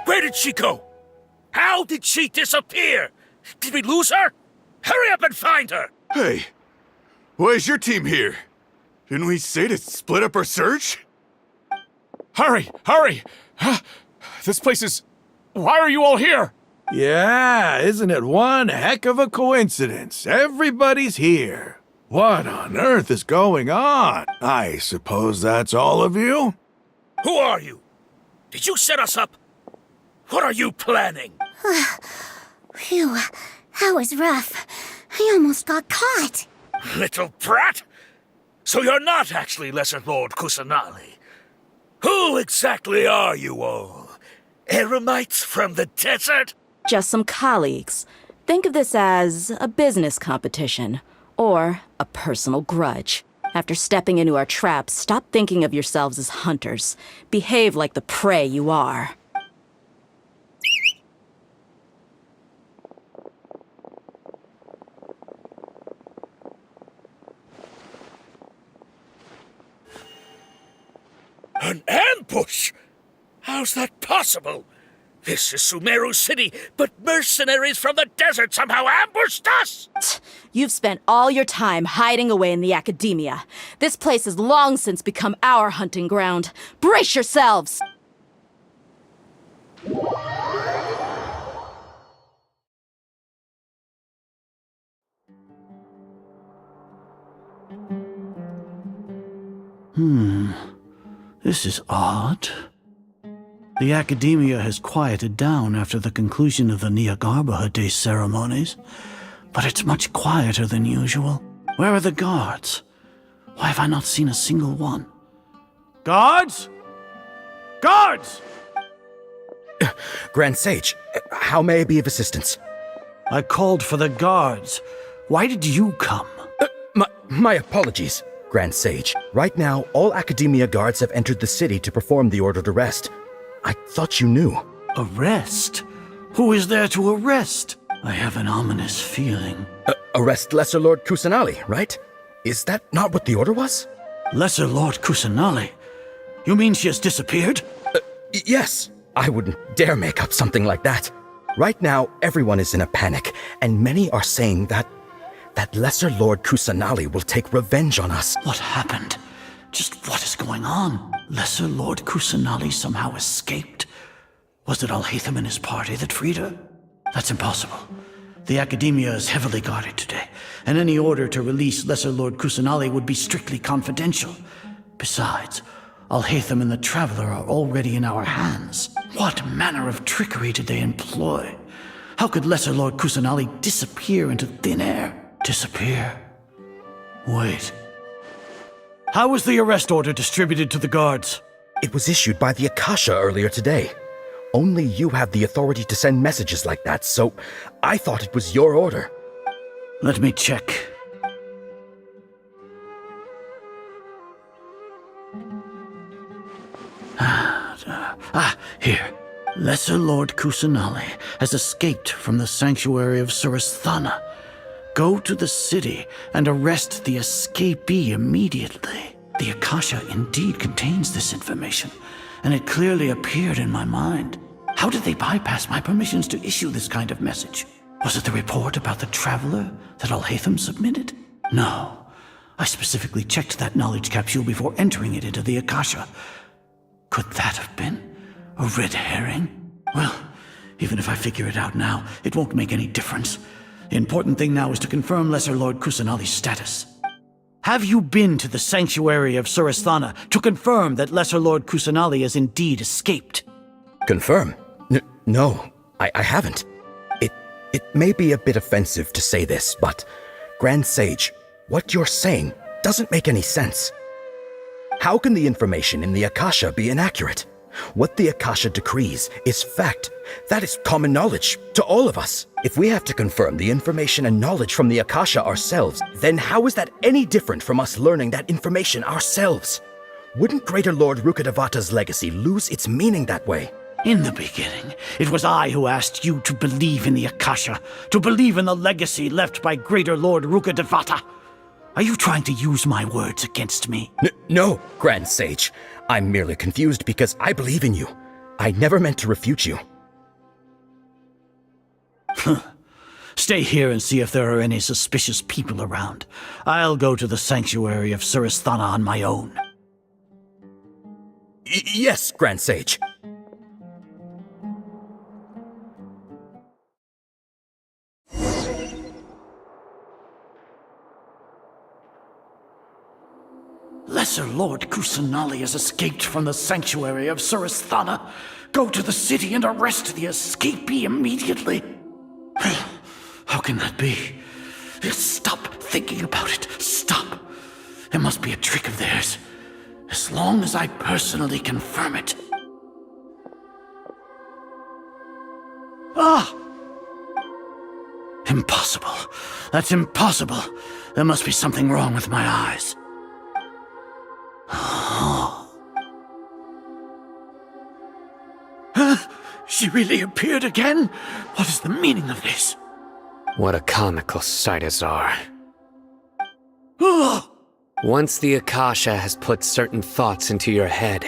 Where did she go? How did she disappear? Did we lose her? Hurry up and find her! Hey, why is your team here? Didn't we say to split up our search? Hurry! Hurry! This place is... Why are you all here? Yeah, isn't it one heck of a coincidence? Everybody's here. What on earth is going on? I suppose that's all of you? Who are you? Did you set us up? What are you planning? Phew, that was rough. I almost got caught. Little brat! So you're not actually Lesser Lord Kusanali. Who exactly are you all? Eremites from the desert? Just some colleagues. Think of this as a business competition, or a personal grudge. After stepping into our traps, stop thinking of yourselves as hunters. Behave like the prey you are. An ambush? How's that possible? This is Sumeru City, but mercenaries from the desert somehow ambushed us! You've spent all your time hiding away in the academia. This place has long since become our hunting ground. Brace yourselves! This is odd. The Academia has quieted down after the conclusion of the Nyagarbha Day ceremonies, but it's much quieter than usual. Where are the guards? Why have I not seen a single one? Guards? Guards! Grand Sage, how may I be of assistance? I called for the guards. Why did you come? My apologies, Grand Sage. Right now, all Academia guards have entered the city to perform the ordered arrest. I thought you knew. Arrest? Who is there to arrest? I have an ominous feeling. Arrest Lesser Lord Kusanali, right? Is that not what the order was? Lesser Lord Kusanali? You mean she has disappeared? Yes. I wouldn't dare make up something like that. Right now, everyone is in a panic, and many are saying that Lesser Lord Kusanali will take revenge on us. What happened? Just what is going on? Lesser Lord Kusanali somehow escaped? Was it Alhaitham and his party that freed her? That's impossible. The Academia is heavily guarded today, and any order to release Lesser Lord Kusanali would be strictly confidential. Besides, Alhaitham and the Traveler are already in our hands. What manner of trickery did they employ? How could Lesser Lord Kusanali disappear into thin air? Disappear? Wait. How was the arrest order distributed to the guards? It was issued by the Akasha earlier today. Only you have the authority to send messages like that, so I thought it was your order. Let me check. Here. Lesser Lord Kusanali has escaped from the sanctuary of Surasthana. Go to the city and arrest the escapee immediately. The Akasha indeed contains this information, and it clearly appeared in my mind. How did they bypass my permissions to issue this kind of message? Was it the report about the Traveler that Alhaitham submitted? No. I specifically checked that knowledge capsule before entering it into the Akasha. Could that have been a red herring? Well, even if I figure it out now, it won't make any difference. The important thing now is to confirm Lesser Lord Kusanali's status. Have you been to the sanctuary of Surasthana to confirm that Lesser Lord Kusanali has indeed escaped? Confirm? No, I haven't. It may be a bit offensive to say this, but Grand Sage, what you're saying doesn't make any sense. How can the information in the Akasha be inaccurate? What the Akasha decrees is fact. That is common knowledge to all of us. If we have to confirm the information and knowledge from the Akasha ourselves, then how is that any different from us learning that information ourselves? Wouldn't Greater Lord Rukkhadevata's legacy lose its meaning that way? In the beginning, it was I who asked you to believe in the Akasha, to believe in the legacy left by Greater Lord Rukkhadevata. Are you trying to use my words against me? No, Grand Sage. I'm merely confused because I believe in you. I never meant to refute you. Stay here and see if there are any suspicious people around. I'll go to the sanctuary of Surasthana on my own. Yes, Grand Sage. Lesser Lord Kusanali has escaped from the sanctuary of Surasthana. Go to the city and arrest the escapee immediately. How can that be? Stop thinking about it. Stop. It must be a trick of theirs. As long as I personally confirm it. Ah! Impossible. That's impossible. There must be something wrong with my eyes. She really appeared again? What is the meaning of this? What a comical sight, Azar. Oh! Once the Akasha has put certain thoughts into your head,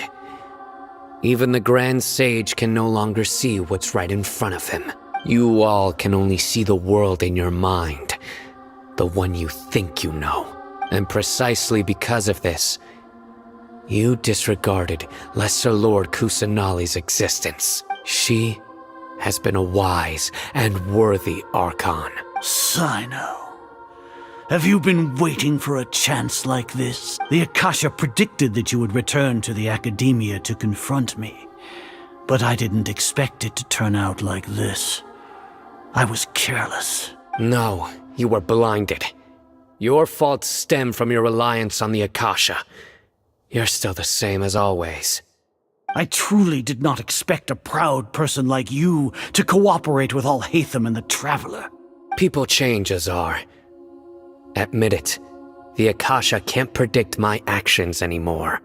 even the Grand Sage can no longer see what's right in front of him. You all can only see the world in your mind, the one you think you know. And precisely because of this, you disregarded Lesser Lord Kusanali's existence. She has been a wise and worthy Archon. Sino, have you been waiting for a chance like this? The Akasha predicted that you would return to the Academia to confront me, but I didn't expect it to turn out like this. I was careless. No, you were blinded. Your faults stem from your reliance on the Akasha. You're still the same as always. I truly did not expect a proud person like you to cooperate with Alhaitham and the Traveler. People change, Azar. Admit it. The Akasha can't predict my actions anymore.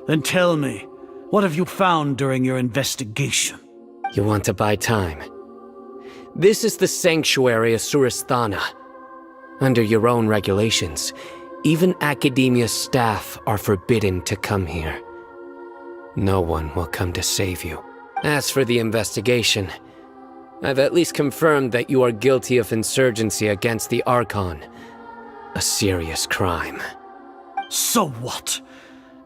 Then tell me, what have you found during your investigation? You want to buy time? This is the sanctuary of Surasthana. Under your own regulations, even Academia staff are forbidden to come here. No one will come to save you. As for the investigation, I've at least confirmed that you are guilty of insurgency against the Archon. A serious crime. So what?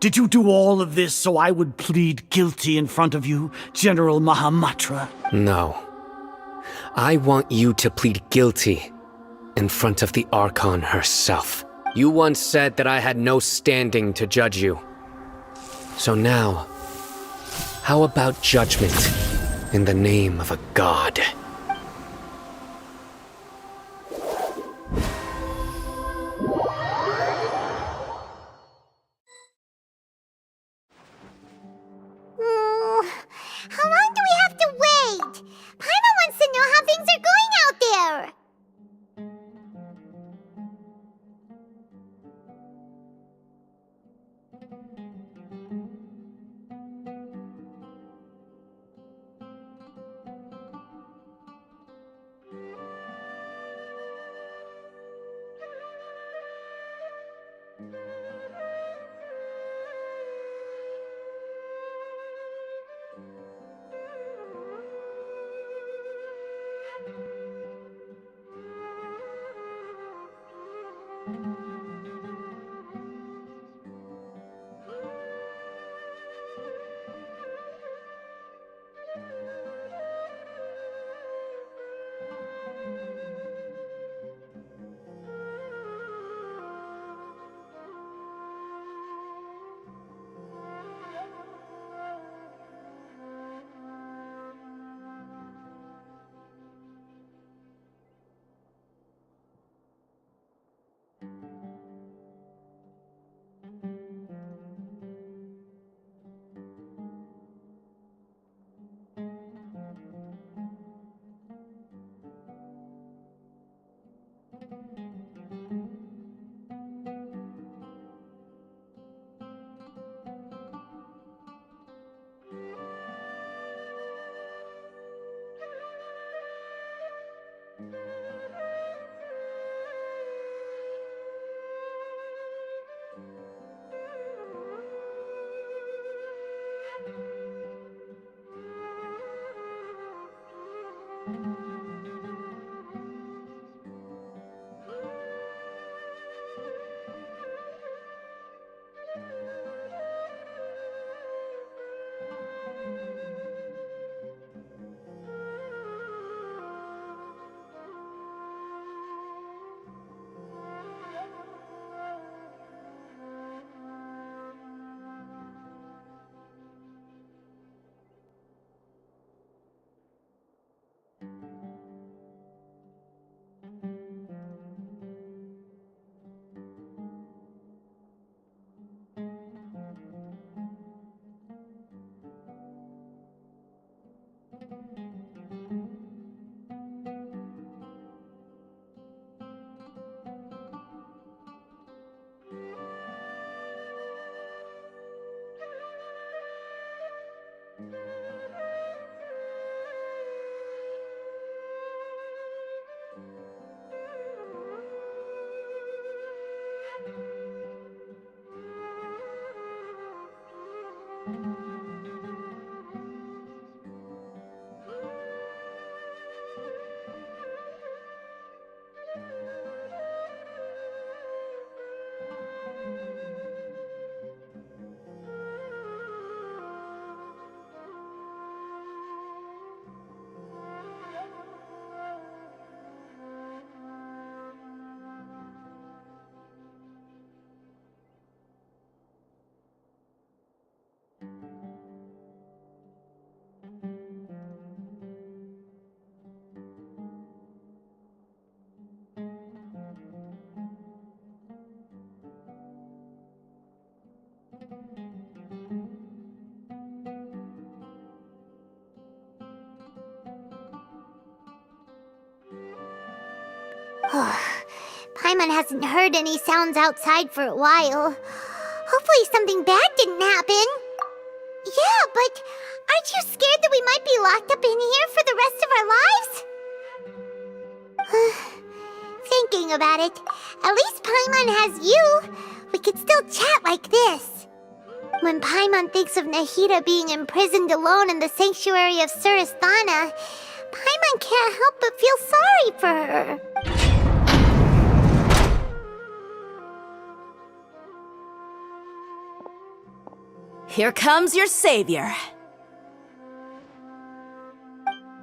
Did you do all of this so I would plead guilty in front of you, General Mahamatra? No. I want you to plead guilty in front of the Archon herself. You once said that I had no standing to judge you. So now, how about judgment in the name of a god? How long do we have to wait? Paimon wants to know how things are going out there. Paimon hasn't heard any sounds outside for a while. Hopefully something bad didn't happen. Yeah, but aren't you scared that we might be locked up in here for the rest of our lives? Thinking about it, at least Paimon has you. We could still chat like this. When Paimon thinks of Nahida being imprisoned alone in the sanctuary of Surasthana, Paimon can't help but feel sorry for her. Here comes your savior.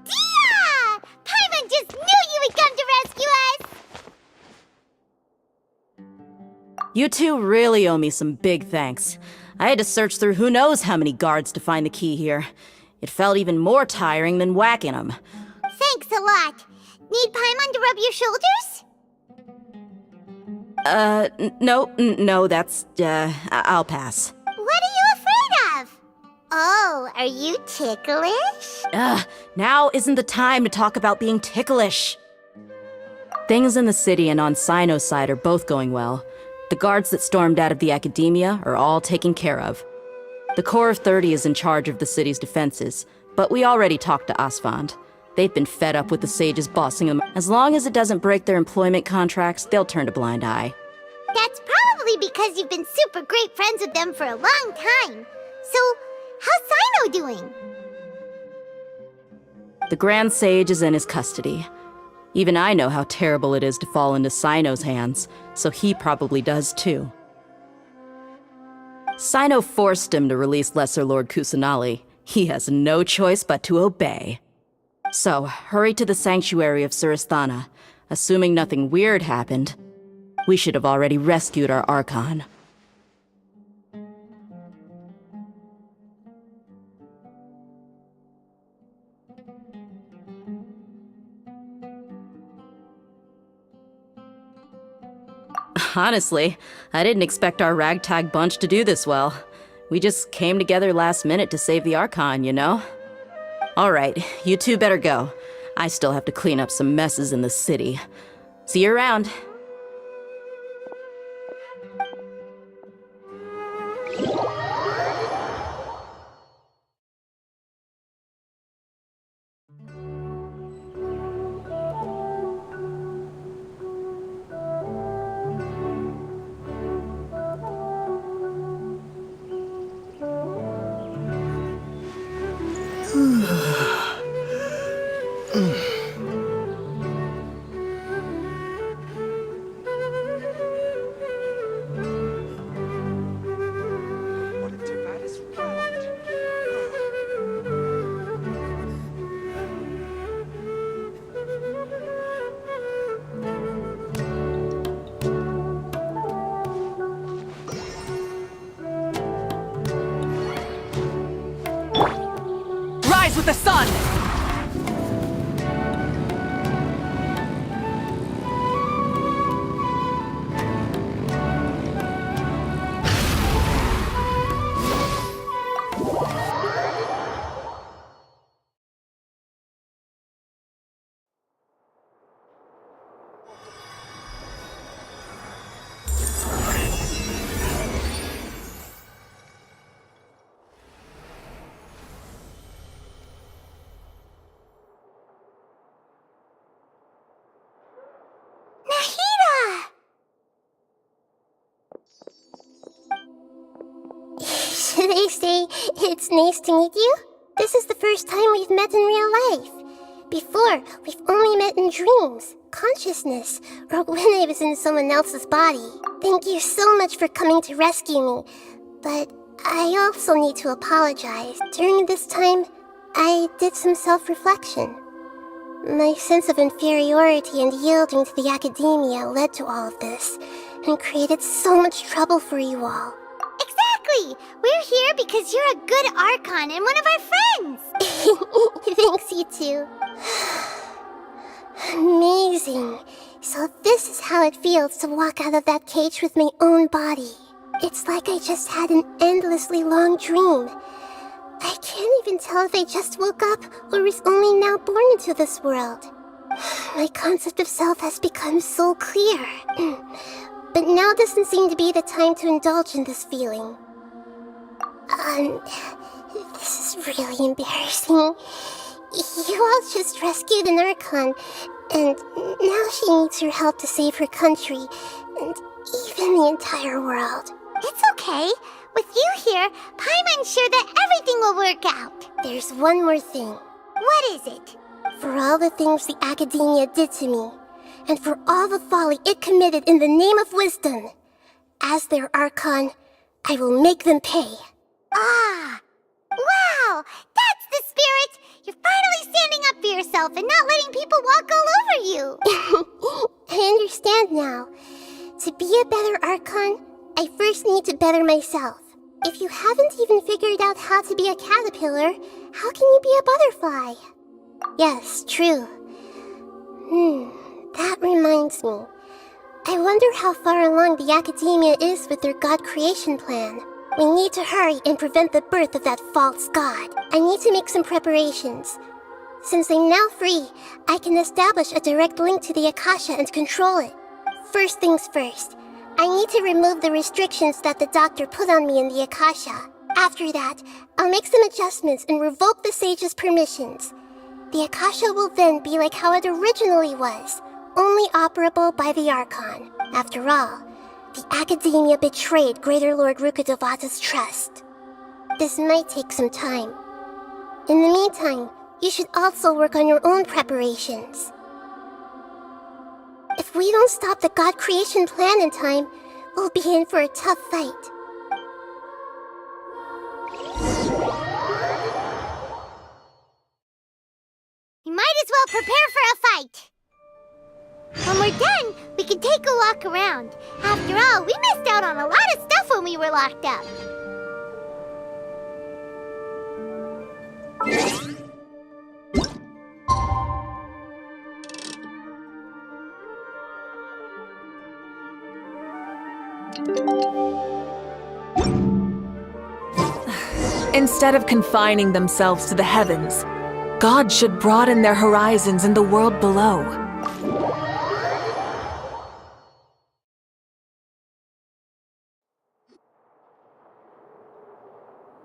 Dia! Paimon You two really owe me some big thanks. I had to search through who knows how many guards to find the key here. It felt even more tiring than whacking them. Thanks a lot. Need Paimon to rub your shoulders? No, that's, I'll pass. What are you afraid of? Oh, are you ticklish? Now isn't the time to talk about being ticklish. Things in the city and on Sino's side are both going well. The guards that stormed out of the academia are all taken care of. The Corps of 30 is in charge of the city's defenses, but we already talked to Asfand. They've been fed up with the sages bossing them. As long as it doesn't break their employment contracts, they'll turn a blind eye. That's probably because you've been super great friends with them for a long time. So, how's Sino doing? The Grand Sage is in his custody. Even I know how terrible it is to fall into Sino's hands, so he probably does too. Sino forced him to release Lesser Lord Kusanali. He has no choice but to obey. So, hurry to the sanctuary of Surasthana. Assuming nothing weird happened, we should have already rescued our Archon. Honestly, I didn't expect our ragtag bunch to do this well. We just came together last minute to save the Archon, you know? Alright, you two better go. I still have to clean up some messes in the city. See you around. Rise with the sun! Should I say, it's nice to meet you? This is the first time we've met in real life. Before, we've only met in dreams, consciousness, or when I was in someone else's body. Thank you so much for coming to rescue me. But I also need to apologize. During this time, I did some self-reflection. My sense of inferiority and yielding to the academia led to all of this, and created so much trouble for you all. Exactly! We're here because you're a good Archon and one of our friends! Thanks, you two. Amazing. So this is how it feels to walk out of that cage with my own body. It's like I just had an endlessly long dream. I can't even tell if I just woke up or was only now born into this world. My concept of self has become so clear. But now doesn't seem to be the time to indulge in this feeling. This is really embarrassing. You all just rescued an Archon, and now she needs your help to save her country, and even the entire world. It's okay. With you here, Paimon's sure that everything will work out. There's one more thing. What is it? For all the things the academia did to me, and for all the folly it committed in the name of wisdom, as their Archon, I will make them pay. Ah! Wow! That's the spirit! You're finally standing up for yourself and not letting people walk all over you! I understand now. To be a better Archon, I first need to better myself. If you haven't even figured out how to be a caterpillar, how can you be a butterfly? Yes, true. That reminds me. I wonder how far along the Academia is with their god creation plan. We need to hurry and prevent the birth of that false god. I need to make some preparations. Since I'm now free, I can establish a direct link to the Akasha and control it. First things first, I need to remove the restrictions that the doctor put on me in the Akasha. After that, I'll make some adjustments and revoke the sage's permissions. The Akasha will then be like how it originally was, only operable by the Archon. After all, the Academia betrayed Greater Lord Rukkhadevata's trust. This might take some time. In the meantime, you should also work on your own preparations. If we don't stop the god creation plan in time, we'll be in for a tough fight. We might as well prepare for a fight. When we're done, we can take a walk around. After all, we missed out on a lot of stuff when we were locked up. Instead of confining themselves to the heavens, God should broaden their horizons in the world below.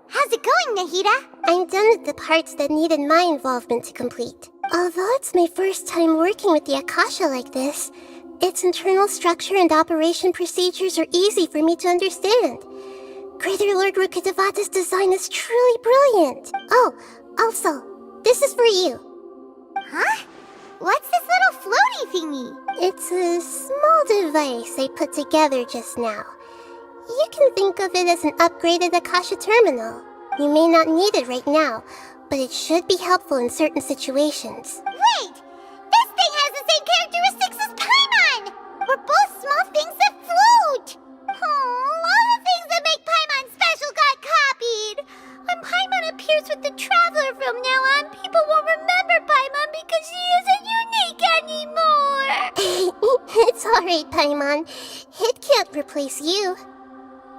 How's it going, Nahida? I'm done with the parts that needed my involvement to complete. Although it's my first time working with the Akasha like this, its internal structure and operation procedures are easy for me to understand. Greater Lord Rukkhadevata's design is truly brilliant. Oh, also, this is for you. Huh? What's this little floaty thingy? It's a small device I put together just now. You can think of it as an upgraded Akasha terminal. You may not need it right now, but it should be helpful in certain situations. Wait! This thing has the same characteristics as Paimon! We're both small things that float! All the things that make Paimon special got copied! When Paimon appears with the Traveler from now on, people won't remember Paimon because she isn't unique anymore! It's alright, Paimon. It can't replace you.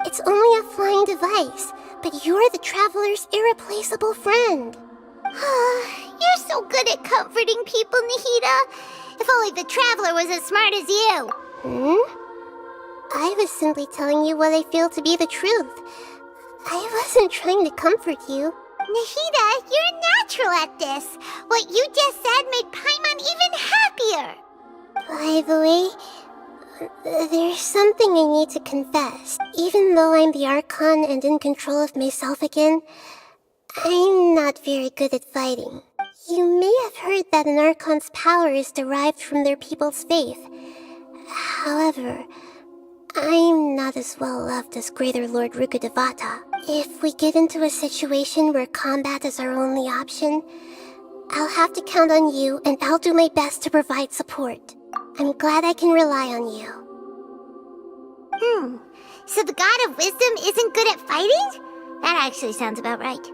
It's only a flying device, but you're the Traveler's irreplaceable friend. You're so good at comforting people, Nahida. If only the Traveler was as smart as you. I was simply telling you what I feel to be the truth. I wasn't trying to comfort you. Nahida, you're natural at this. What you just said made Paimon even happier. By the way, there's something I need to confess. Even though I'm the Archon and in control of myself again, I'm not very good at fighting. You may have heard that an Archon's power is derived from their people's faith. However, I'm not as well loved as Greater Lord Rukkhadevata. If we get into a situation where combat is our only option, I'll have to count on you and I'll do my best to provide support. I'm glad I can rely on you. So the God of Wisdom isn't good at fighting? That actually sounds about right.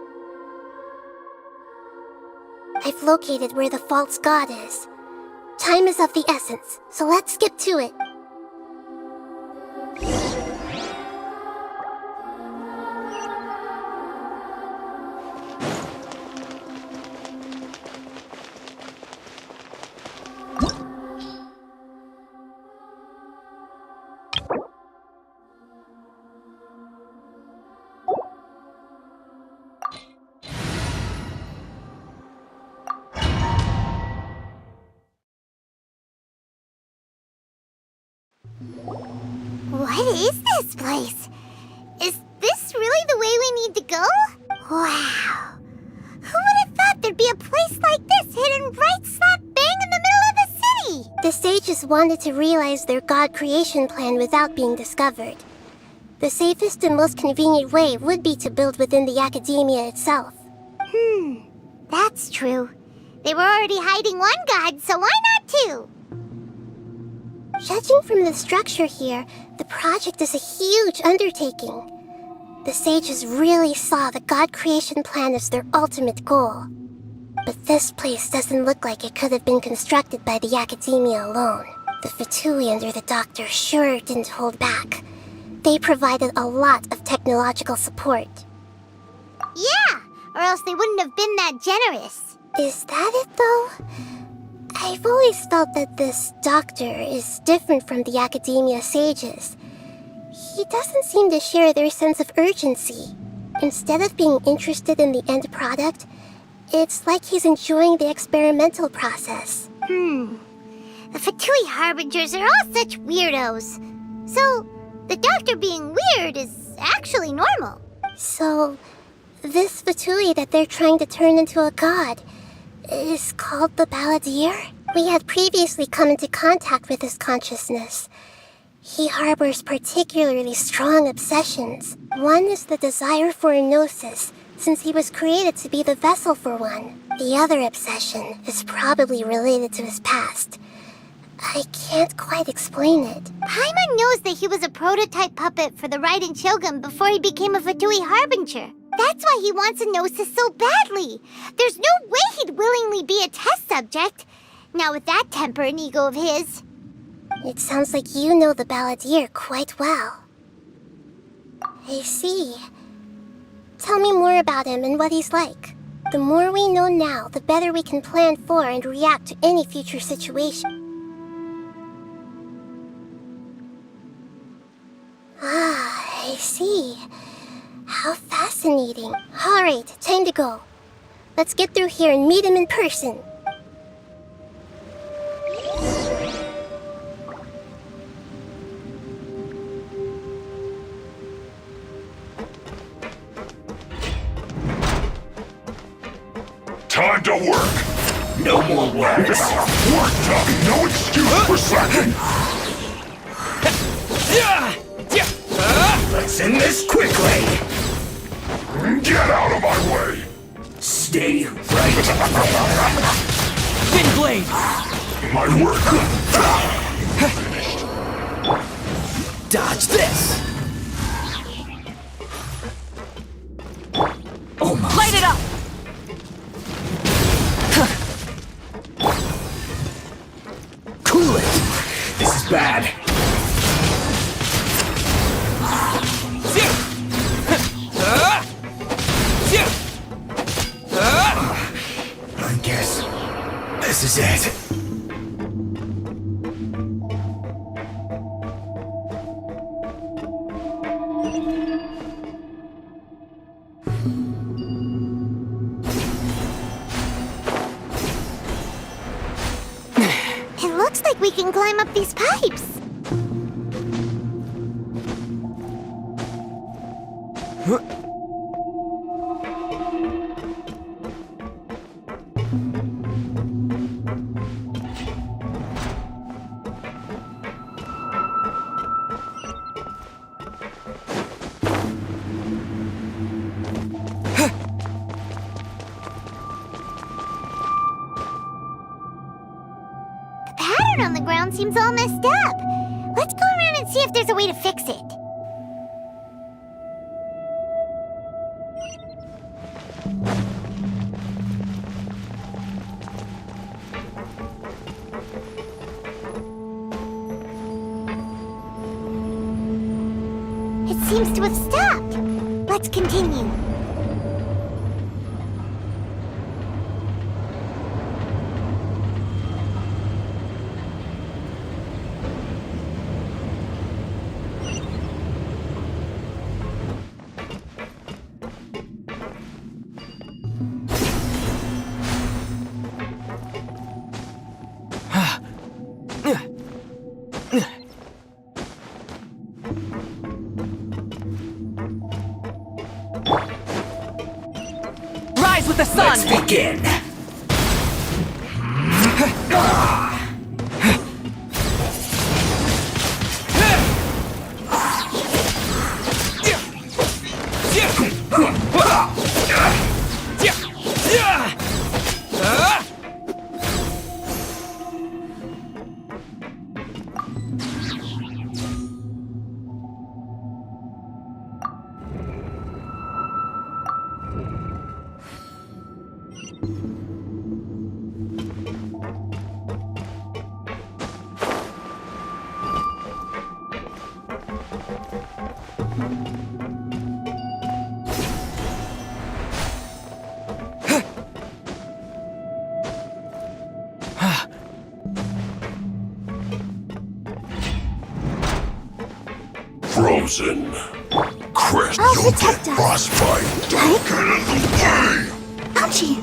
I've located where the false god is. Time is of the essence, so let's skip to it. What is this place? Is this really the way we need to go? Wow. Who would have thought there'd be a place like this hidden right slap bang in the middle of the city? The sages wanted to realize their god creation plan without being discovered. The safest and most convenient way would be to build within the Academia itself. That's true. They were already hiding one god, so why not two? Judging from the structure here, the project is a huge undertaking. The sages really saw the god creation plan as their ultimate goal. But this place doesn't look like it could have been constructed by the academia alone. The Fatui under the doctor sure didn't hold back. They provided a lot of technological support. Yeah, or else they wouldn't have been that generous. Is that it, though? I've always felt that this doctor is different from the academia sages. He doesn't seem to share their sense of urgency. Instead of being interested in the end product, it's like he's enjoying the experimental process. The Fatui Harbingers are all such weirdos. So, the doctor being weird is actually normal. So, this Fatui that they're trying to turn into a god is called the Balladeer? We had previously come into contact with his consciousness. He harbors particularly strong obsessions. One is the desire for a gnosis, since he was created to be the vessel for one. The other obsession is probably related to his past. I can't quite explain it. Paimon knows that he was a prototype puppet for the Raiden Shogun before he became a Fatui Harbinger. That's why he wants a gnosis so badly. There's no way he'd willingly be a test subject. Now with that temper and ego of his. It sounds like you know the Balladeer quite well. I see. Tell me more about him and what he's like. The more we know now, the better we can plan for and react to any future situation. Ah, I see. How fascinating. Alright, time to go. Let's get through here and meet him in person. Time to work! No more words! Work time! No excuse for slacking! Let's end this quickly! Get out of my way! Stay right. Thin blade! My work! Dodge this! Almost. Light it up! Cool it! This is bad. I guess this is it. It looks like we can climb up these pipes. The pattern on the ground seems all messed up. Let's go around and see if there's a way to fix it. It seems to have stopped. Let's continue. Rise with the sun! Let's begin! frozen. Chris, I'll you'll protect get us. frostbite. Don't get in the way! Ouchie!